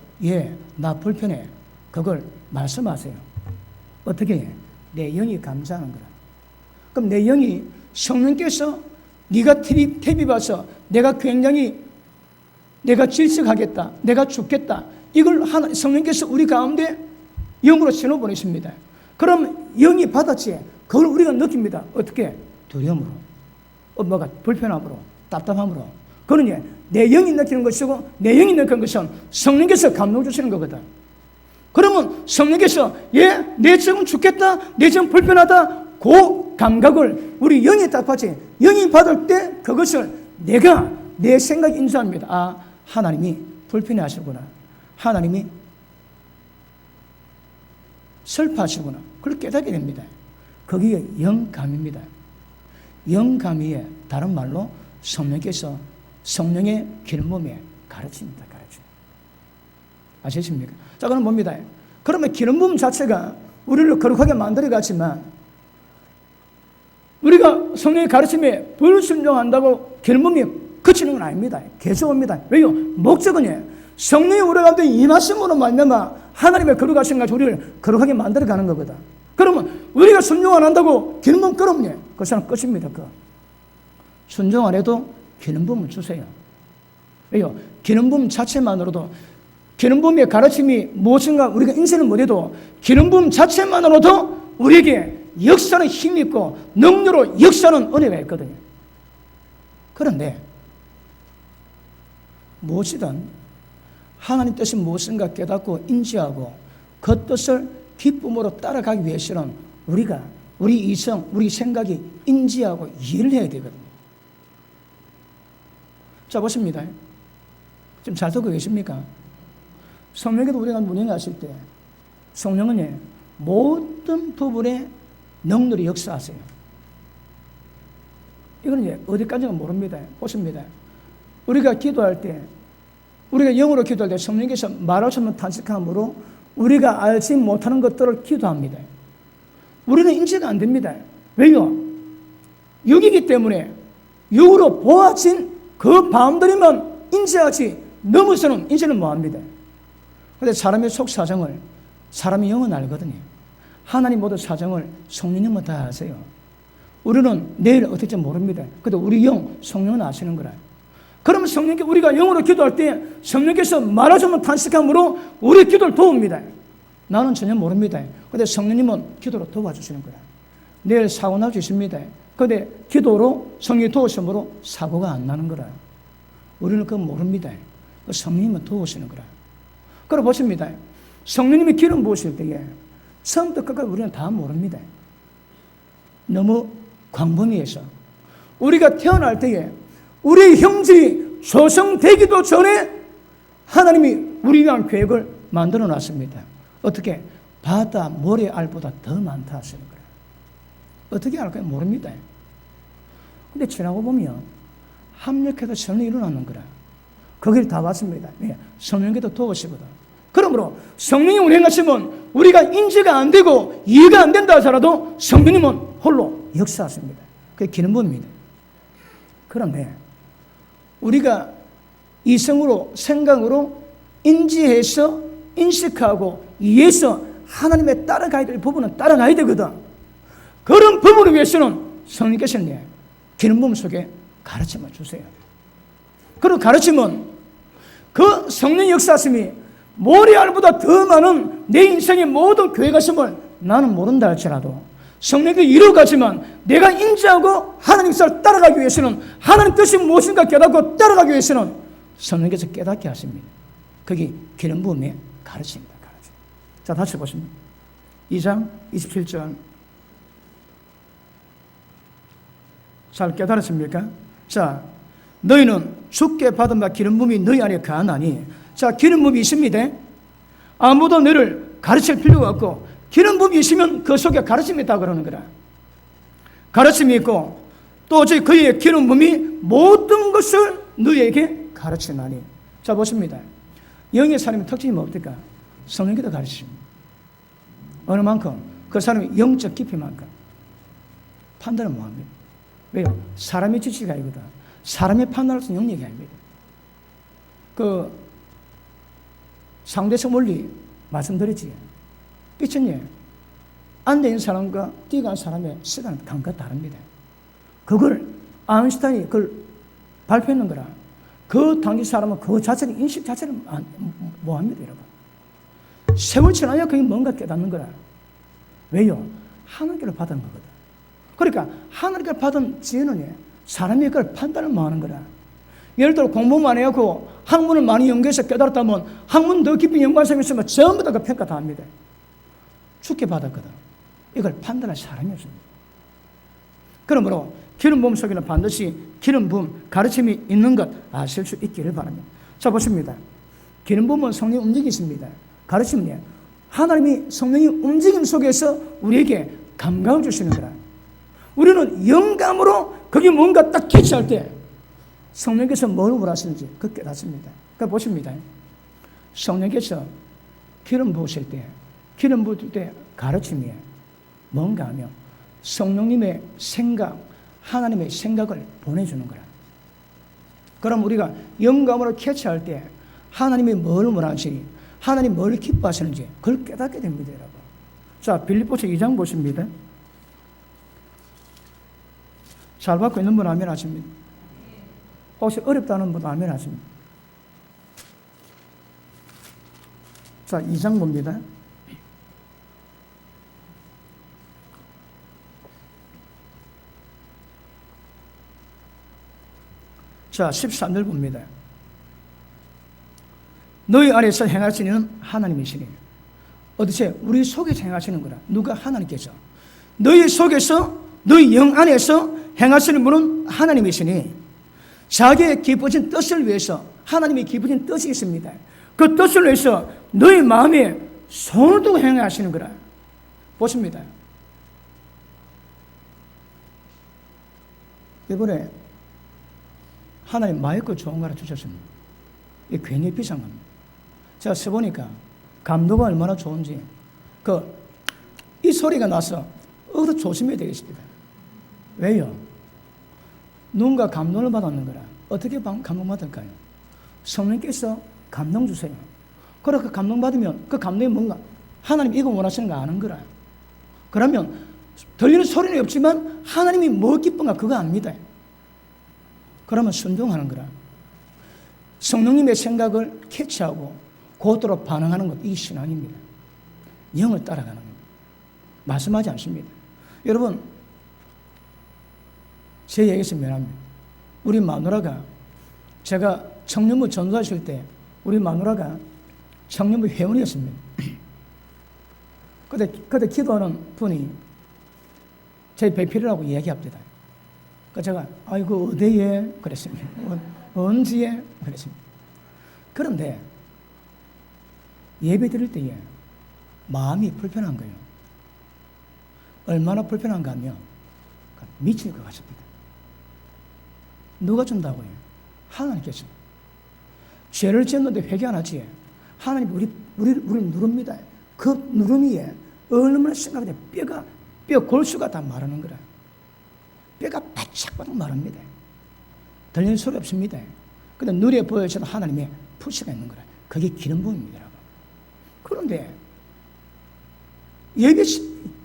나 불편해. 그걸 말씀하세요. 어떻게 해? 내 영이 감사하는 거라. 그럼 내 영이 성령께서 네가 TV 봐서 내가 굉장히 내가 질색하겠다. 내가 죽겠다. 이걸 성령께서 우리 가운데 영으로 신호 보내십니다. 그럼 영이 받았지. 그걸 우리가 느낍니다. 어떻게? 두려움으로. 뭐가 불편함으로, 답답함으로. 그러니 내 영이 느끼는 것이고 내 영이 느끼는 것은 성령께서 감동 주시는 거거든. 그러면 성령께서 내 지금 죽겠다, 내 지금 불편하다, 그 감각을 우리 영이 답하지. 영이 받을 때 그것을 내가 내 생각에 인수합니다. 아, 하나님이 불편해 하시구나. 하나님이 슬퍼하시구나. 그걸 깨닫게 됩니다. 거기에 영감입니다. 영감이에 다른 말로 성령께서 성령의 기름 부음에 가르칩니다. 가르쳐. 아시십니까? 자, 그럼 뭡니다. 그러면 기름 부음 자체가 우리를 거룩하게 만들어갔지만 우리가 성령의 가르침에 불순종한다고 기름 부음이 그치는 건 아닙니다. 계속 옵니다. 왜요? 목적은 성령이 우리 가운데 임하심으로 말미암아 하나님의 거룩하신 가지고 우리를 거룩하게 만들어가는 거거든. 그러면 우리가 순종 안 한다고 기름 부음 끌어오면 그 사람 끝입니다. 순종 안 해도 기름 부음을 주세요. 왜요? 기름 부음 자체만으로도, 기름 부음의 가르침이 무엇인가 우리가 인식을 못해도 기름 부음 자체만으로도 우리에게 역사는 힘이 있고 능력으로 역사는 은혜가 있거든요. 그런데 무엇이든 하나님 뜻이 무엇인가 깨닫고 인지하고 그 뜻을 기쁨으로 따라가기 위해서는 우리가 우리 이성, 우리 생각이 인지하고 이해를 해야 되거든요. 자, 보십니다. 지금 잘 듣고 계십니까? 성령께도 우리가 운행하실 때 성령은 모든 부분에 능률이 역사하세요. 이거는 어디까지는 모릅니다. 보십니다. 우리가 기도할 때, 우리가 영어로 기도할 때 성령께서 말할 수 없는 탄식함으로 우리가 알지 못하는 것들을 기도합니다. 우리는 인지가 안 됩니다. 왜요? 육이기 때문에 육으로 보아진 그 바운더리만 인지하지 넘어서는 인지는 못합니다. 그런데 사람의 속 사정을 사람의 영은 알거든요. 하나님 모든 사정을 성령님은 다 아세요. 우리는 내일 어떻게 될지 모릅니다. 그런데 우리 영, 성령은 아시는 거라. 그러면 성령께 우리가 영으로 기도할 때 성령께서 말하자면 탄식함으로 우리 기도를 도웁니다. 나는 전혀 모릅니다. 그런데 성령님은 기도로 도와주시는 거라. 내일 사고 날 수 있습니다. 그런데 기도로 성령이 도우심으로 사고가 안 나는 거라. 우리는 그건 모릅니다. 성령님은 도우시는 거라. 그럼 보십니다. 성령님이 기름 부으실 때에 처음부터 끝까지 우리는 다 모릅니다. 너무 광범위해서. 우리가 태어날 때에 우리 형질이 조성되기도 전에 하나님이 우리 위한 계획을 만들어 놨습니다. 어떻게? 바다 모래알보다 더 많다 하시는 거예요. 어떻게 알까요? 모릅니다. 근데 지나고 보면 합력해서 성령이 일어나는 거라. 거기를 다 봤습니다. 네, 성령께도 도우시거든. 그러므로 성령이 운행하시면 우리가 인지가 안 되고 이해가 안 된다 하더라도 성령님은 홀로 역사하십니다. 그게 기름부음입니다. 그런데 우리가 이성으로 생각으로 인지해서 인식하고 이해해서 하나님의 따라가야 될 부분은 따라가야 되거든. 그런 부분을 위해서는 성령께서는 기름부음 속에 가르침을 주세요. 그리고 가르침은 그 성령 역사심이 모래알보다 더 많은 내 인생의 모든 교회가심을 나는 모른다 할지라도 성령이 이루어가지만 내가 인지하고 하나님 뜻을 따라가기 위해서는 하나님 뜻이 무엇인가 깨닫고 따라가기 위해서는 성령께서 깨닫게 하십니다. 그게 기름부음의 가르침입니다. 가르침. 자, 다시 보십니다. 2장 27절. 잘 깨달았습니까? 자, 너희는 주께 받은 바 기름부음이 너희 안에 거하나니. 자, 기름부음이 있습니다. 아무도 너를 가르칠 필요가 없고 기름부음이 있으면 그 속에 가르침이 있다고 그러는 거라. 가르침이 있고 또 그의 기름부음이 모든 것을 너희에게 가르치나니. 자, 보십니다. 영의 사람의 특징이 뭡니까? 성령께서 가르치십니다. 어느 만큼? 그 사람의 영적 깊이만큼 판단을 못합니다. 왜요? 사람의 지식이 아니거든. 사람의 판단할 수 있는 영역이 아닙니다. 그 상대성 원리 말씀드렸지. 삐쳤니? 앉아있는 사람과 뛰어간 사람의 시간은 감각 다릅니다. 그걸 아인슈타인이 그걸 발표했는 거라. 그 당시 사람은 그 자체를 인식 자체를 뭐합니다, 여러분. 세월 지나야 그게 뭔가 깨닫는 거라. 왜요? 하늘께를 받은 거거든. 그러니까 하늘께 받은 지혜는 사람이 그걸 판단을 뭐 하는 거라. 예를 들어 공부만 해갖고 학문을 많이 연구해서 깨달았다면 학문 더 깊이 연구한 사람이 있으면 전부 다 그 평가 다 합니다. 죽게 받았거든. 이걸 판단할 사람이 없습니다. 그러므로 기름부음 속에는 반드시 기름부음 가르침이 있는 것 아실 수 있기를 바랍니다. 자, 보십니다. 기름부음은 성령의 움직임이 있습니다. 가르침은 하나님이 성령의 움직임 속에서 우리에게 감각을 주시는 거라. 우리는 영감으로 그게 뭔가 딱 캐치할 때 성령께서 뭘 원하시는지 그 깨닫습니다. 그러니까 보십니다. 성령께서 기름 부으실 때, 기름 부을 때 가르침이 뭔가 하면 성령님의 생각, 하나님의 생각을 보내주는 거라. 그럼 우리가 영감으로 캐치할 때 하나님이 뭘 원하시니, 하나님이 뭘 기뻐하시는지 그걸 깨닫게 됩니다, 여러분. 자, 빌립보서 2장 보십니다. 잘 받고 있는 분 아멘 하십니다. 혹시 어렵다는 분 아멘 하십니다. 자, 2장 봅니다. 자, 13절 봅니다. 너희 안에서 행하시는 하나님이시니. 어디서? 우리 속에서 행하시는 거라. 누가? 하나님께서. 너희 속에서, 너희 영 안에서 행하시는 분은 하나님이시니 자기의 기쁘신 뜻을 위해서 하나님이 기쁘신 뜻이 있습니다. 그 뜻을 위해서 너희 마음에 손을 두고 행하시는 거라. 보십니다. 이번에 하나님 마이크 좋은 거 하나 주셨습니다. 이게 굉장히 비싼 겁니다. 제가 써보니까 감도가 얼마나 좋은지 이 소리가 나서 어서 조심해야 되겠습니다. 왜요? 누군가 감동을 받았는 거라. 어떻게 감동받을까요? 성령께서 감동 주세요. 그렇게 감동받으면 그 감동이 뭔가 하나님 이거 원하시는 거 아는 거라. 그러면 들리는 소리는 없지만 하나님이 뭐 기쁜가 그거 압니다. 그러면 순종하는 거라. 성령님의 생각을 캐치하고 그대로 반응하는 것, 이게 신앙입니다. 영을 따라가는 겁니다. 말씀하지 않습니다. 여러분, 제 얘기에서 미안합니다. 우리 마누라가 제가 청년부 전도하실 때 우리 마누라가 청년부 회원이었습니다. 그때 기도하는 분이 제 배필이라고 얘기합니다. 그 제가 아이고 어디에 그랬습니다. 언제에 그랬습니다. 그런데 예배 드릴 때에 마음이 불편한 거예요. 얼마나 불편한가 하면 미칠 것 같습니다. 누가 준다고요? 하나님께서. 죄를 지었는데 회개 안 하지. 하나님 우리 누릅니다. 그 누름이에 얼마나 심각한데 뼈 골수가 다 마르는 거라. 뼈가 바짝바짝 마릅니다. 들리는 소리 없습니다. 근데 눈에 보여져도 하나님의 푸시가 있는 거라. 그게 기름 부음입니다. 그런데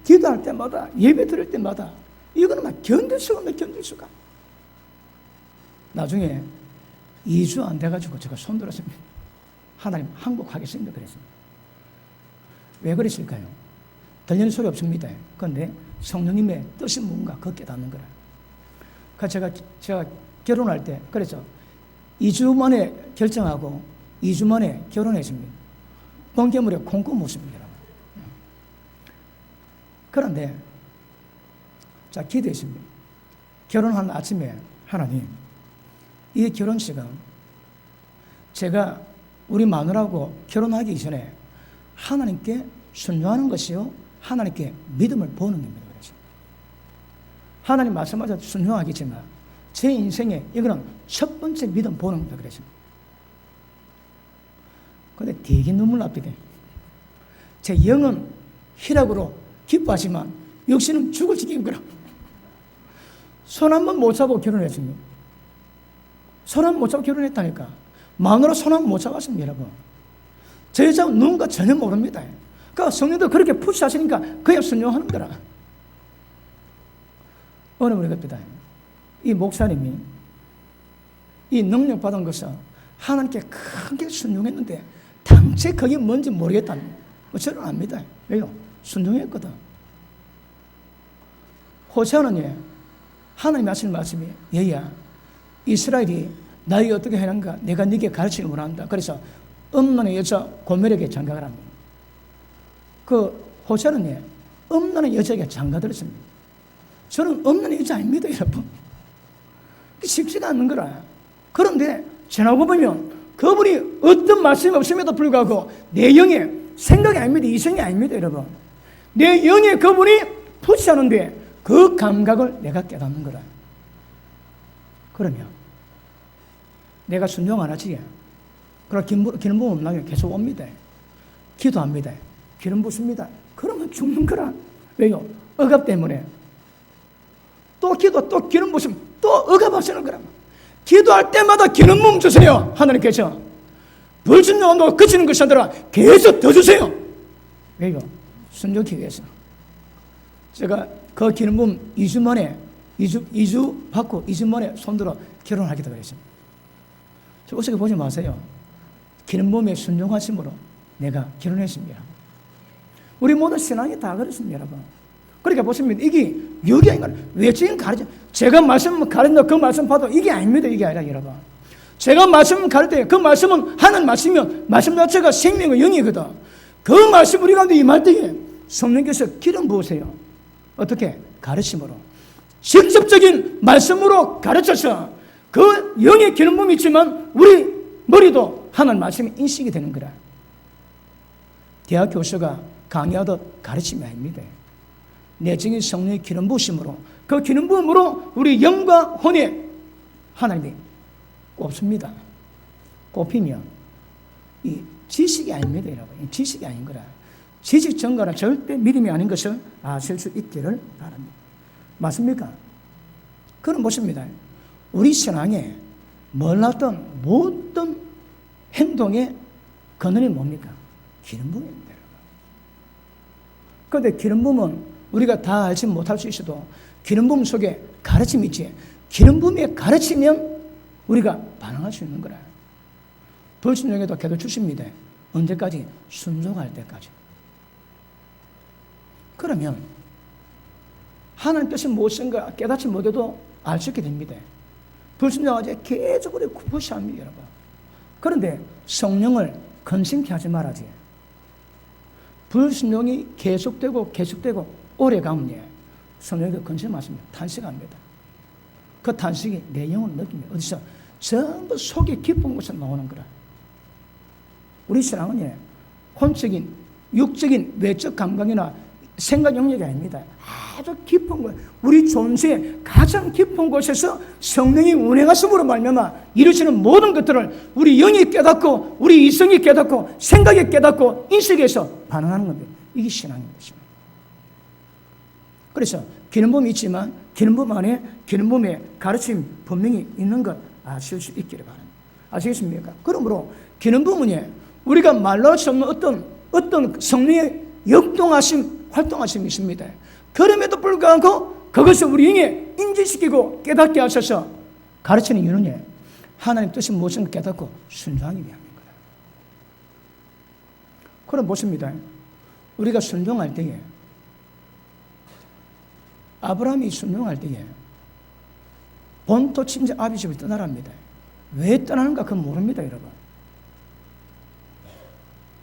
기도할 때마다 예배 드릴 때마다 이거는 막 견딜 수가 없네. 견딜 수가. 나중에 2주 안 돼가지고 제가 손들었습니다. 하나님 항복하겠습니다. 그랬습니다. 왜 그랬을까요? 들리는 소리 없습니다. 그런데 성령님의 뜻이 뭔가 그거 깨닫는 거라. 그래서 제가 결혼할 때 그랬죠. 2주 만에 결정하고 2주 만에 결혼했습니다. 번개물에 콩고 묻습니다. 그런데 자 기도했습니다. 결혼한 아침에 하나님 이 결혼식은 제가 우리 마누라하고 결혼하기 전에 하나님께 순종하는 것이요 하나님께 믿음을 보는 겁니다. 하나님 말씀하셔도 순종하겠지만 제 인생에 이거는 첫 번째 믿음 보는 겁니다. 그랬습니다. 그런데 되게 눈물 납니다. 제 영은 희락으로 기뻐하지만 역시는 죽을 지경인 거라. 손 한 번 못 잡고 결혼했습니다. 손 한 번 못 잡고 결혼했다니까. 마누라 손 한 번 못 잡았습니다. 여러분. 저 여자는 누군가 전혀 모릅니다. 그러니까 성령도 그렇게 푸시하시니까 그냥 순종하는 거라. 어느 우리 겁니다. 이 목사님이 이 능력 받은 것은 하나님께 크게 순종했는데 당최 그게 뭔지 모르겠다는 거. 저는 압니다. 왜요? 순종했거든. 호세아는 하나님이 하시는 말씀이 얘야 이스라엘이 나에게 어떻게 하는가 내가 네게 가르치는 원한다. 그래서 없는 여자 고멜에게 장가를 합니다. 그 호세아는 없는 여자에게 장가들었습니다. 저는 없는 여자 아닙니다, 여러분. 쉽지가 않는 거라. 그런데 지나고 보면 그분이 어떤 말씀이 없음에도 불구하고 내 영의 생각이 아닙니다. 이성이 아닙니다, 여러분. 내 영에 그분이 푸시하는데 그 감각을 내가 깨닫는 거라. 그러면 내가 순종 안 하지. 그럼 기름 부음 없나요? 계속 옵니다. 기도합니다. 기름 붓습니다. 그러면 죽는 거라. 왜요? 억압 때문에. 또 기도, 또 기름 부으면 또 억압하시는 거라. 기도할 때마다 기름 부음 주세요. 하나님께서. 불순종한다고 그치는 것이 아니라 계속 더 주세요. 왜요? 순종하기 위해서. 제가 그 기름 부음 2주 만에 2주 받고 2주 만에 손들어 결혼하기도 그랬습니다. 저 어떻게 보지 마세요. 기름 부음에 순종하심으로 내가 결혼했습니다. 우리 모든 신앙이 다 그렇습니다, 여러분. 그러니까 보시면 이게 여기 아닌가? 외적인 가르쳐. 제가 말씀 가르친다 그 말씀 봐도 이게 아닙니다. 이게 아니라 여러분. 제가 말씀 가르칠 때 그 말씀은 하는 말씀이면 말씀 자체가 생명의 영이거든. 그 말씀 우리 가운데 임할 때에 성령께서 기름 부으세요. 어떻게? 가르침으로. 직접적인 말씀으로 가르쳐서 그 영의 기름 부음이 있지만 우리 머리도 하는 말씀이 인식이 되는 거라. 대학 교수가 강의하듯 가르침이 아닙니다. 내적인 성령의 기름 부으심으로 그 기름 부음으로 우리 영과 혼에 하나님이 꼽습니다. 꼽히면 이 지식이 아닙니다, 여러분. 이 지식이 아닌 거라. 지식 전가는 절대 믿음이 아닌 것을 아실 수 있기를 바랍니다. 맞습니까? 그건 무엇입니다? 우리 신앙에 몰랐던 모든 행동의 근원이 뭡니까? 기름 부음입니다. 그런데 기름 부음은 우리가 다 알지 못할 수 있어도 기름 부음 속에 가르침이 있지. 기름 부음에 가르치면 우리가 반응할 수 있는 거라. 불순종에도 계도 주십니다. 언제까지? 순종할 때까지. 그러면 하나님 뜻이 무엇인가 깨닫지 못해도 알 수 있게 됩니다. 불순종하지 계속 우리 푸시합니다, 여러분. 그런데 성령을 근심케 하지 말아지. 불순종이 계속되고 오래 가면 성령이 근심하십니다. 탄식합니다. 그 탄식이 내 영혼을 느낍니다. 어디서? 전부 속이 깊은 곳에서 나오는 거라. 우리 신앙은 혼적인, 육적인, 외적 감각이나 생각 영역이 아닙니다. 아주 깊은 곳, 우리 존재의 가장 깊은 곳에서 성령이 운행하심으로 말미암아 이루어지는 모든 것들을 우리 영이 깨닫고, 우리 이성이 깨닫고, 생각이 깨닫고, 인식에서 반응하는 겁니다. 이게 신앙입니다. 그래서 기름붐이 있지만 기름붐 안에 기름붐의 가르침 분명히 있는 것 아실 수 있기를 바랍니다. 아시겠습니까? 그러므로 기름붐은 우리가 말로 할 수 없는 어떤 성령의 역동하심, 활동하심이 있습니다. 그럼에도 불구하고 그것을 우리 영에 인지시키고 깨닫게 하셔서 가르치는 이유는 하나님 뜻이 무엇인가 깨닫고 순종하기 위함입니다. 그럼 보십니다. 우리가 순종할 때에, 아브라함이 순종할 때에 본토 친정 아비 집을 떠나랍니다. 왜 떠나는가 그건 모릅니다, 여러분.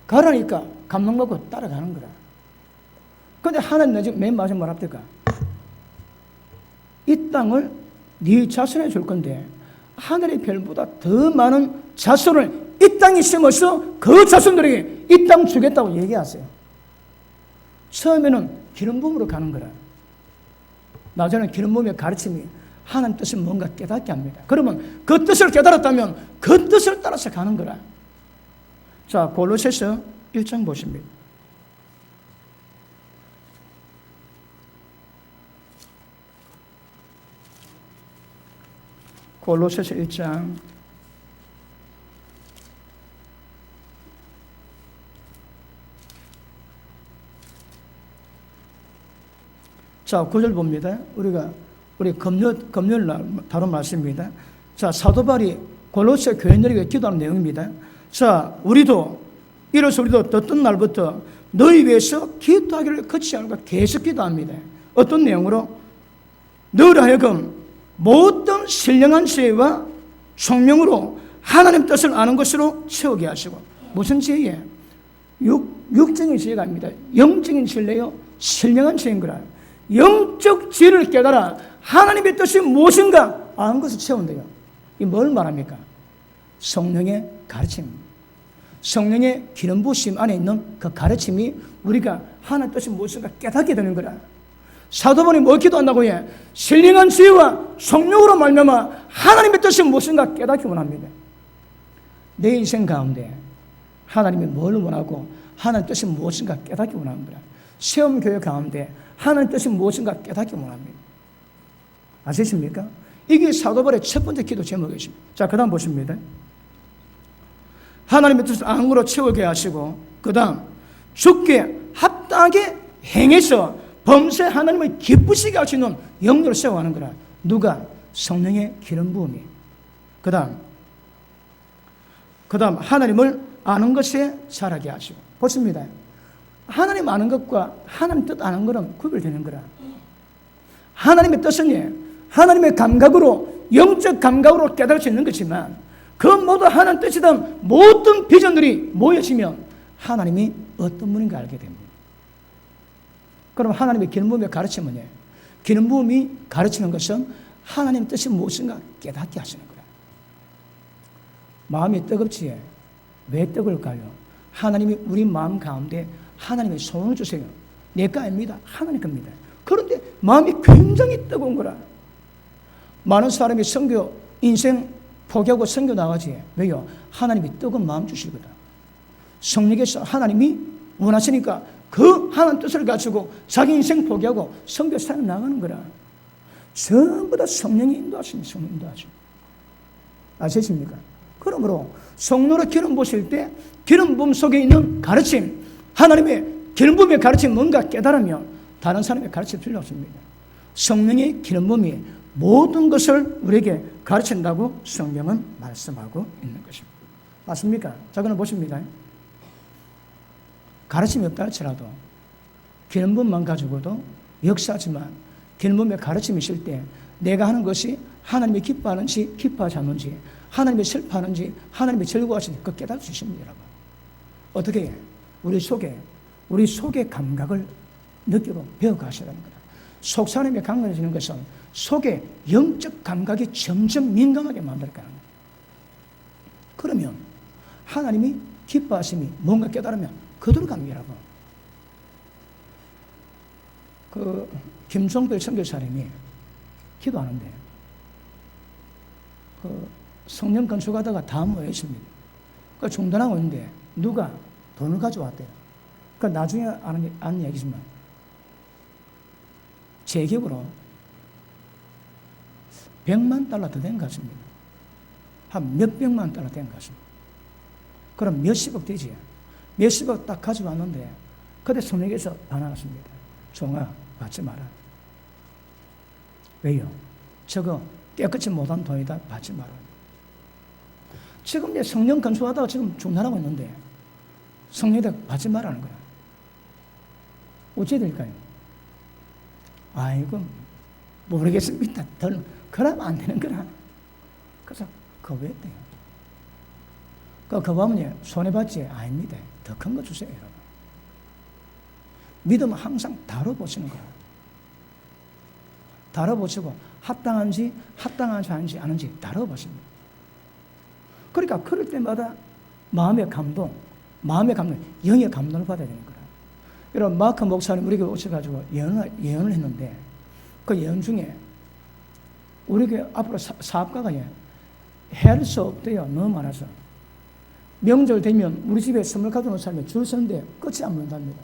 가라니까 감동받고 따라가는 거라. 그런데 하나님 지금 맨 마지막 말 합니까? 이 땅을 네 자손에 줄 건데 하늘의 별보다 더 많은 자손을 이 땅에 심어서 그 자손들에게 이 땅 주겠다고 얘기하세요. 처음에는 기름붐으로 가는 거라. 나중에는 기름붐의 가르침이 하나님 뜻을 뭔가 깨닫게 합니다. 그러면 그 뜻을 깨달았다면 그 뜻을 따라서 가는 거라. 자, 골로새서 1장 보십니다. 골로새서 1장 9절 봅니다. 우리 금요일 날 다룬 말씀입니다. 자, 사도 바울이 골로새 교인들에게 기도하는 내용입니다. 자, 우리도 듣던 날부터 너희 위해서 기도하기를 그치지 않고 계속 기도합니다. 어떤 내용으로? 너희로 하여금 모든 신령한 지혜와 총명으로 하나님 뜻을 아는 것으로 채우게 하시고. 무슨 지혜예요? 육적인 지혜가 아닙니다. 영적인 지혜예요. 신령한 지혜인 거라. 영적 지혜를 깨달아 하나님의 뜻이 무엇인가 아는 것을 채운대요. 이 뭘 말합니까? 성령의 가르침, 성령의 기름 부으심 안에 있는 그 가르침이 우리가 하나님의 뜻이 무엇인가 깨닫게 되는 거라. 사도 바울이 뭐 기도한다고 해? 신령한 지혜와 성령으로 말미암아 하나님의 뜻이 무엇인가 깨닫기 원합니다. 내 인생 가운데 하나님이 뭘 원하고 하나님의 뜻이 무엇인가 깨닫기 원합니다. 시험교회 가운데 하나님의 뜻이 무엇인가 깨닫기 원합니다. 아시십니까? 이게 사도 바울의 첫 번째 기도 제목이십니다. 자, 그 다음 보십니다. 하나님의 뜻을 아는 것으로 채우게 하시고, 그 다음 주께 합당하게 행해서 범세 하나님을 기쁘시게 할 수 있는 영도를 세워가는 거라. 누가? 성령의 기름 부음이. 그 다음 하나님을 아는 것에 자라게 하시고. 보십니다. 하나님 아는 것과 하나님 뜻 아는 것은 구별되는 거라. 하나님의 뜻은 하나님의 감각으로, 영적 감각으로 깨달을 수 있는 것이지만 그 모두 하나님 뜻이든 모든 비전들이 모여지면 하나님이 어떤 분인가 알게 됩니다. 그럼 하나님의 기름 부음의 가르침은 기름 부음이 가르치는 것은 하나님 뜻이 무엇인가 깨닫게 하시는 거예요. 마음이 뜨겁지? 왜 뜨거울까요? 하나님이 우리 마음 가운데 하나님의 소원을 주세요. 내 거 아닙니다. 하나님 겁니다. 그런데 마음이 굉장히 뜨거운 거라. 많은 사람이 선교, 인생 포기하고 선교 나가지. 왜요? 하나님이 뜨거운 마음 주시거든. 성령께서 하나님이 원하시니까 그 하나님 뜻을 가지고 자기 인생 포기하고 선교 사람 나가는 거라. 전부 다 성령이 인도하십니다. 성령 인도하십니다. 아시십니까? 그러므로 성령으로 기름 부으실 때 기름 부음 속에 있는 가르침, 하나님의 기름 부음의 가르침이 뭔가 깨달으면 다른 사람의 가르침 필요 없습니다. 성령의 기름 부음이 모든 것을 우리에게 가르친다고 성경은 말씀하고 있는 것입니다. 맞습니까? 자, 그럼 보십니다. 가르침이 없다 할지라도 기름 부음만 가지고도 역사하지만 기름 부음의 가르침이 있을 때 내가 하는 것이 하나님이 기뻐하는지 기뻐하지 않는지, 하나님이 슬퍼하는지 하나님이 즐거워하시는지 그 깨달을 수 있습니다. 여러분. 어떻게 해요? 우리 속에 감각을 느끼고 배워가셔야 하는 거다. 속 사람이 강건해지는 것은 속의 영적 감각이 점점 민감하게 만들 거예요. 그러면 하나님이 기뻐하심이 뭔가 깨달으면 그대로 갑니다. 김종필 선교사님이 기도하는데 성령 건축하다가 다 모여있습니다. 중단하고 있는데 누가 돈을 가져왔대요. 나중에 아는 얘기지만 제 기억으로 100만 달러 더 된 것 같습니다. 한 몇백만 달러 된 것 같습니다. 그럼 몇십억 되지. 몇십억 딱 가져왔는데 그때 성령께서 반항했습니다. 종아, 받지 마라. 왜요? 저거 깨끗이 못한 돈이다. 받지 마라. 지금 이제 성령 건축하다가 지금 중단하고 있는데 성령에다 받지 말라는 거야. 어찌 될까요? 아이고, 모르겠습니다. 그러면 안 되는 거라. 그래서 거부했대요. 거부하면 손해받지? 아닙니다. 더 큰 거 주세요, 여러분. 믿음은 항상 다뤄보시는 거야. 다뤄보시고 합당한지 아닌지 다뤄보십니다. 그러니까 그럴 때마다 마음의 감동, 영의 감동을 받아야 되는 거야. 여러분, 마크 목사님 우리 교회 오셔가지고 예언을 했는데 그 예언 중에 우리 교회 앞으로 사업가가 할 수 없대요. 너무 많아서. 명절 되면 우리 집에 선물 가져오는 사람이 줄 서는데 끝이 안 보인답니다.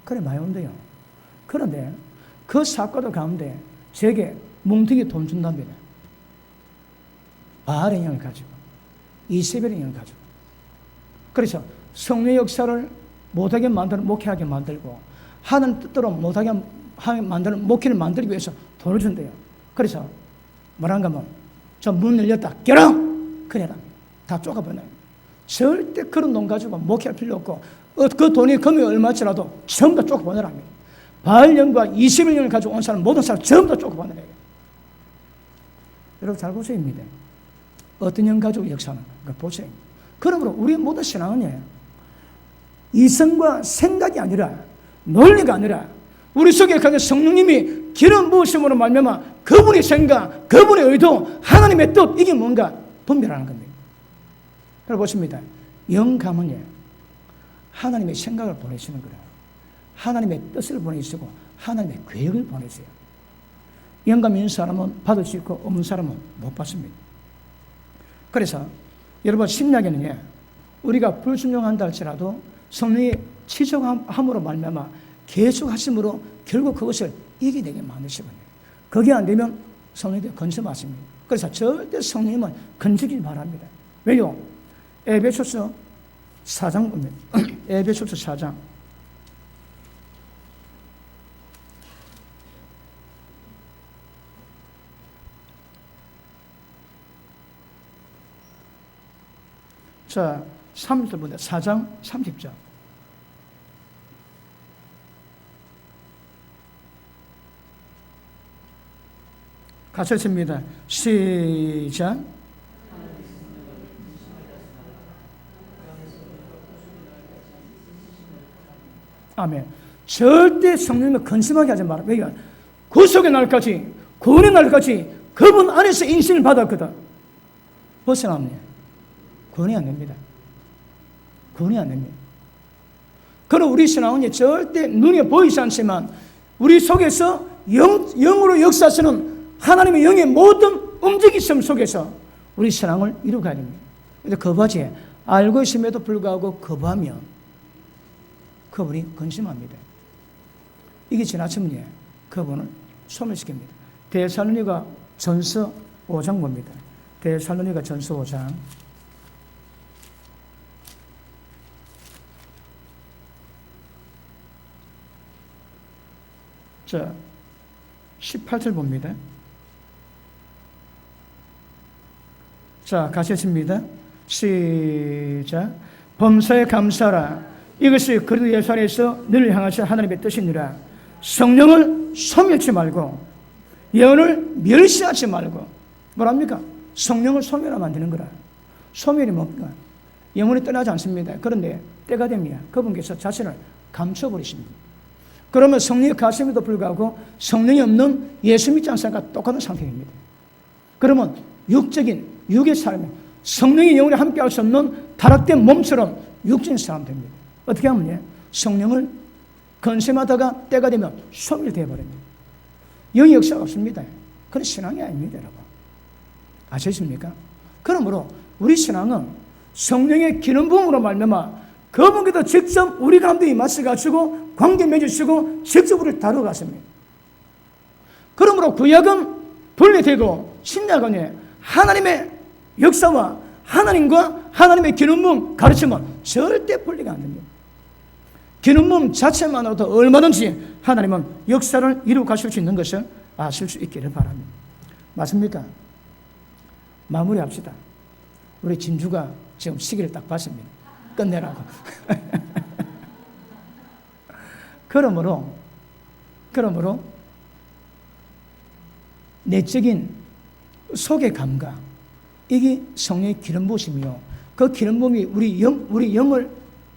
그래 많이 온대요. 그런데 그 사업가들 가운데 제게 뭉텅이 돈 준답니다. 바알의 영을 가지고 이세벨의 영을 가지고. 그래서 성령의 역사를 못하게 만드는 목회하게 만들고 하는 뜻대로 못하게 만드는 목회를 만들기 위해서 돈을 준대요. 그래서 뭐란가 하면 저 문 열렸다 깨라! 그래라. 다 쪼가버려요. 절대 그런 돈 가지고 목회할 필요 없고 그 돈이 금액이 얼마치라도 전부 다 쪼가버리랍니다. 바알령과 21년을 가지고 온 사람 모든 사람 전부 다 쪼가버려요. 여러분 잘 보세요. 어떤 영 가지고 역사하는 거 보세요. 그러므로 우리 모든 신앙은 이성과 생각이 아니라 논리가 아니라 우리 속에 가진 성령님이 기름 부으심으로 말미암아 그분의 생각, 그분의 의도, 하나님의 뜻 이게 뭔가 분별하는 겁니다. 여러분 보십니다. 영감은 하나님의 생각을 보내시는 거예요. 하나님의 뜻을 보내시고 하나님의 계획을 보내세요. 영감 있는 사람은 받을 수 있고 없는 사람은 못 받습니다. 그래서 여러분 신약에는 우리가 불순종한다 할지라도 성령이 치적함으로 말미암아 계속 하심으로 결국 그것을 이기되게 만드시거든요. 그게 안 되면 성령이 건져맞습니다. 그래서 절대 성령님은 건지길 바랍니다. 왜요? 에베소서 4장 봅니다. 에베소서 4장. 자, 30절부터 4장 30절. 같이 읽습니다. 시작. 아멘. 절대 성령님을 근심하게 하지 마라. 왜냐? 구속의 날까지, 구원의 날까지 그분 안에서 인신을 받았거든. 벗어나면 구원이 안 됩니다. 구원이 안 됩니다. 그럼 우리 신앙은 절대 눈에 보이지 않지만 우리 속에서 영으로 역사하시는 하나님의 영의 모든 움직이심 속에서 우리 신앙을 이루어가야 됩니다. 그런데 거부하지 알고 있음에도 불구하고 거부하면 그분이 근심합니다. 이게 지나치면 그분을 소멸시킵니다. 데살로니가 전서 5장 봅니다. 데살로니가 전서 5장. 자, 18절 봅니다. 자, 가셨습니다. 시작. 범사에 감사라. 이것이 그리스도 예수 안에서 너를 향하신 하나님의 뜻이니라. 성령을 소멸치 말고 예언을 멸시하지 말고. 뭐랍니까? 성령을 소멸하면 안 되는 거라. 소멸이 뭡니까? 영혼이 떠나지 않습니다. 그런데 때가 되면 그분께서 자신을 감춰버리십니다. 그러면 성령이 가심에도 불구하고 성령이 없는 예수 믿지 않는 사람과 똑같은 상태입니다. 그러면 육의 사람이 성령이 영원히 함께할 수 없는 타락된 몸처럼 육적인 사람 됩니다. 어떻게 하면 성령을 건sem하다가 때가 되면 소멸되어 버립니다. 영의 역사가 없습니다. 그건 신앙이 아닙니다, 여러분. 아시겠습니까? 그러므로 우리 신앙은 성령의 기름 부음으로 말미암아 그분께서 직접 우리 가운데 임하셔가지고 관계 맺으시고 직접 우리를 다루어갔습니다. 그러므로 구약은 분리되고 신약은 하나님의 역사와 하나님과 하나님의 기름 부음 가르침은 절대 분리가 안 됩니다. 기름 부음 자체만으로도 얼마든지 하나님은 역사를 이루어 가실 수 있는 것을 아실 수 있기를 바랍니다. 맞습니까? 마무리합시다. 우리 진주가 지금 시기를 딱 봤습니다. 끝내라고. 그러므로 내적인 속의 감각, 이게 성령의 기름 부으심이요. 그 기름 부음이 우리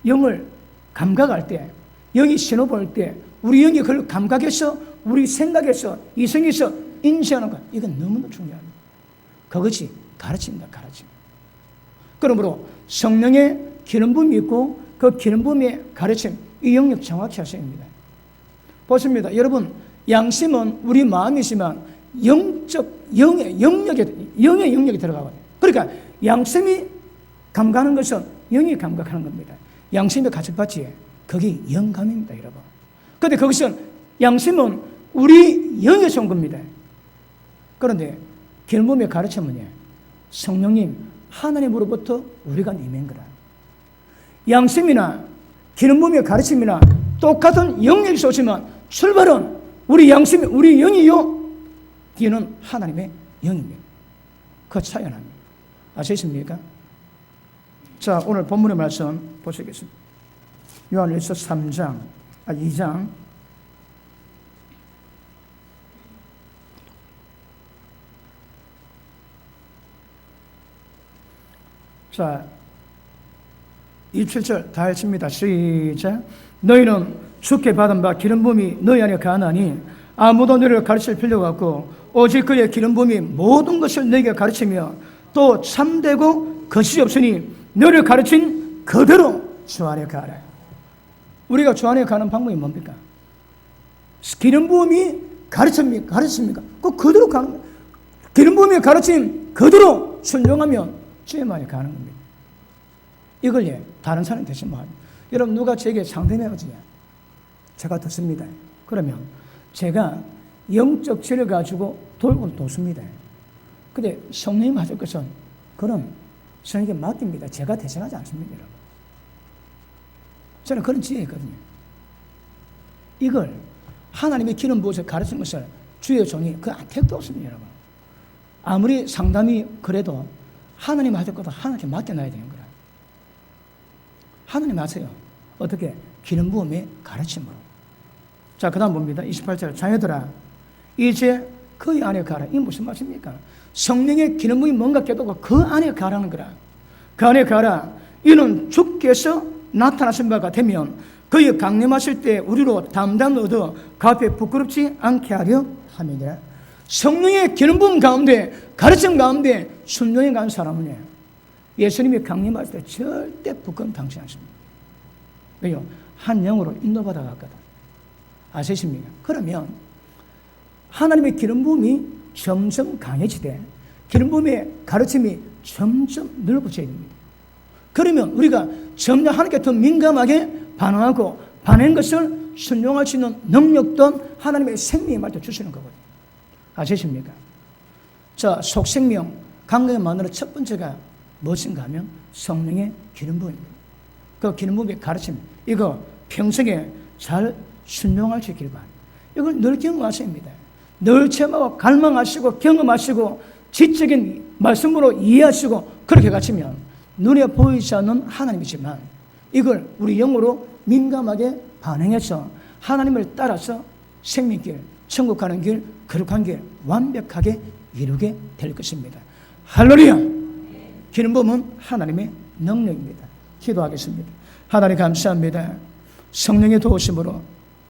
영을 감각할 때, 영이 신호 볼 때, 우리 영이 그걸 감각해서, 우리 생각에서, 이성에서 인지하는 것, 이건 너무나 중요합니다. 그것이 가르침입니다, 가르침. 그러므로 성령의 기름 부음이 있고 그 기름 부음의 가르침, 이 영역 정확히 하셔야 합니다. 보십니다. 여러분, 양심은 우리 마음이지만 영의 영역에 들어가거든요. 그러니까 양심이 감각하는 것은 영이 감각하는 겁니다. 양심의 가책받지, 그게 영감입니다, 여러분. 그런데 그것은 양심은 우리 영에서 온 겁니다. 그런데 기름 부음의 가르침은 성령님 하나님으로부터 우리가 내면 거라. 양심이나 기름 부음의 가르침이나 똑같은 영역에서 오지만 출발은 우리 양심이 우리 영이요, 뒤는 하나님의 영입니다. 그 차이가 납니다. 아시겠습니까? 자, 오늘 본문의 말씀 보시겠습니다. 요한일서 2장 27절 다 했습니다. 시작. 너희는 주께 받은 바 기름 부음이 너희 안에 가하나니 아무도 너희를 가르칠 필요가 없고 오직 그의 기름 부음이 모든 것을 너희에게 가르치며 또 참되고 거짓이 없으니 너희를 가르친 그대로 주 안에 가라. 우리가 주 안에 가는 방법이 뭡니까? 기름 부음이 가르칩니까? 그대로 가는 거예요. 기름 부음이 가르침 그대로 순종하면 주의 안에 가는 겁니다. 이걸 다른 사람이 대신 말합니다. 여러분, 누가 제게 상담해오지? 제가 듣습니다. 그러면 제가 영적 지혜를 가지고 돌고 돕습니다. 근데 성령님 하실 것은 그런 성령에게 맡깁니다. 제가 대신하지 않습니다, 여러분. 저는 그런 지혜가 있거든요. 이걸 하나님의 기름 부어서 가르치는 것을 주의 종이 그 택도 없습니다, 여러분. 아무리 상담이 그래도 하나님 하실 것도 하나님께 맡겨놔야 되는 거라. 하나님 아세요. 어떻게? 기름 부음의 가르침으로. 자, 그 다음 봅니다. 28절. 자녀들아, 이제 그 안에 가라. 이게 무슨 말입니까? 성령의 기름 부음이 뭔가 깨닫고 그 안에 가라는 거라. 그 안에 가라. 이는 주께서 나타나신 바가 되면 그의 강림하실 때 우리로 담담을 얻어 그 앞에 부끄럽지 않게 하려 함이니라. 성령의 기름 부음 가운데, 가르침 가운데 순종해 간 사람은 예수님이 강림하실 때 절대 부끄럼 당치 않습니다. 왜요? 한 영으로 인도받아 갔거든. 아시십니까? 그러면 하나님의 기름 부음이 점점 강해지되 기름 부음의 가르침이 점점 넓어져야 됩니다. 그러면 우리가 점점 하나님께 더 민감하게 반응하고 반응한 것을 순종할 수 있는 능력도 하나님의 생명의 말도 주시는 거거든요. 아시십니까? 자, 속생명 강건에 만드는 첫 번째가 무엇인가 하면 성령의 기름 부음입니다. 그 기름 부음의 가르침, 이거 평생에 잘 순종할 수 있기를 바랍니다. 이걸 늘 경험하셔야 합니다. 늘 체험하고 갈망하시고 경험하시고 지적인 말씀으로 이해하시고 그렇게 가시면 눈에 보이지 않는 하나님이지만 이걸 우리 영으로 민감하게 반응해서 하나님을 따라서 생명길, 천국 가는 길, 거룩한 길 완벽하게 이루게 될 것입니다. 할렐루야! 기름 부음은 하나님의 능력입니다. 기도하겠습니다. 하나님 감사합니다. 성령의 도우심으로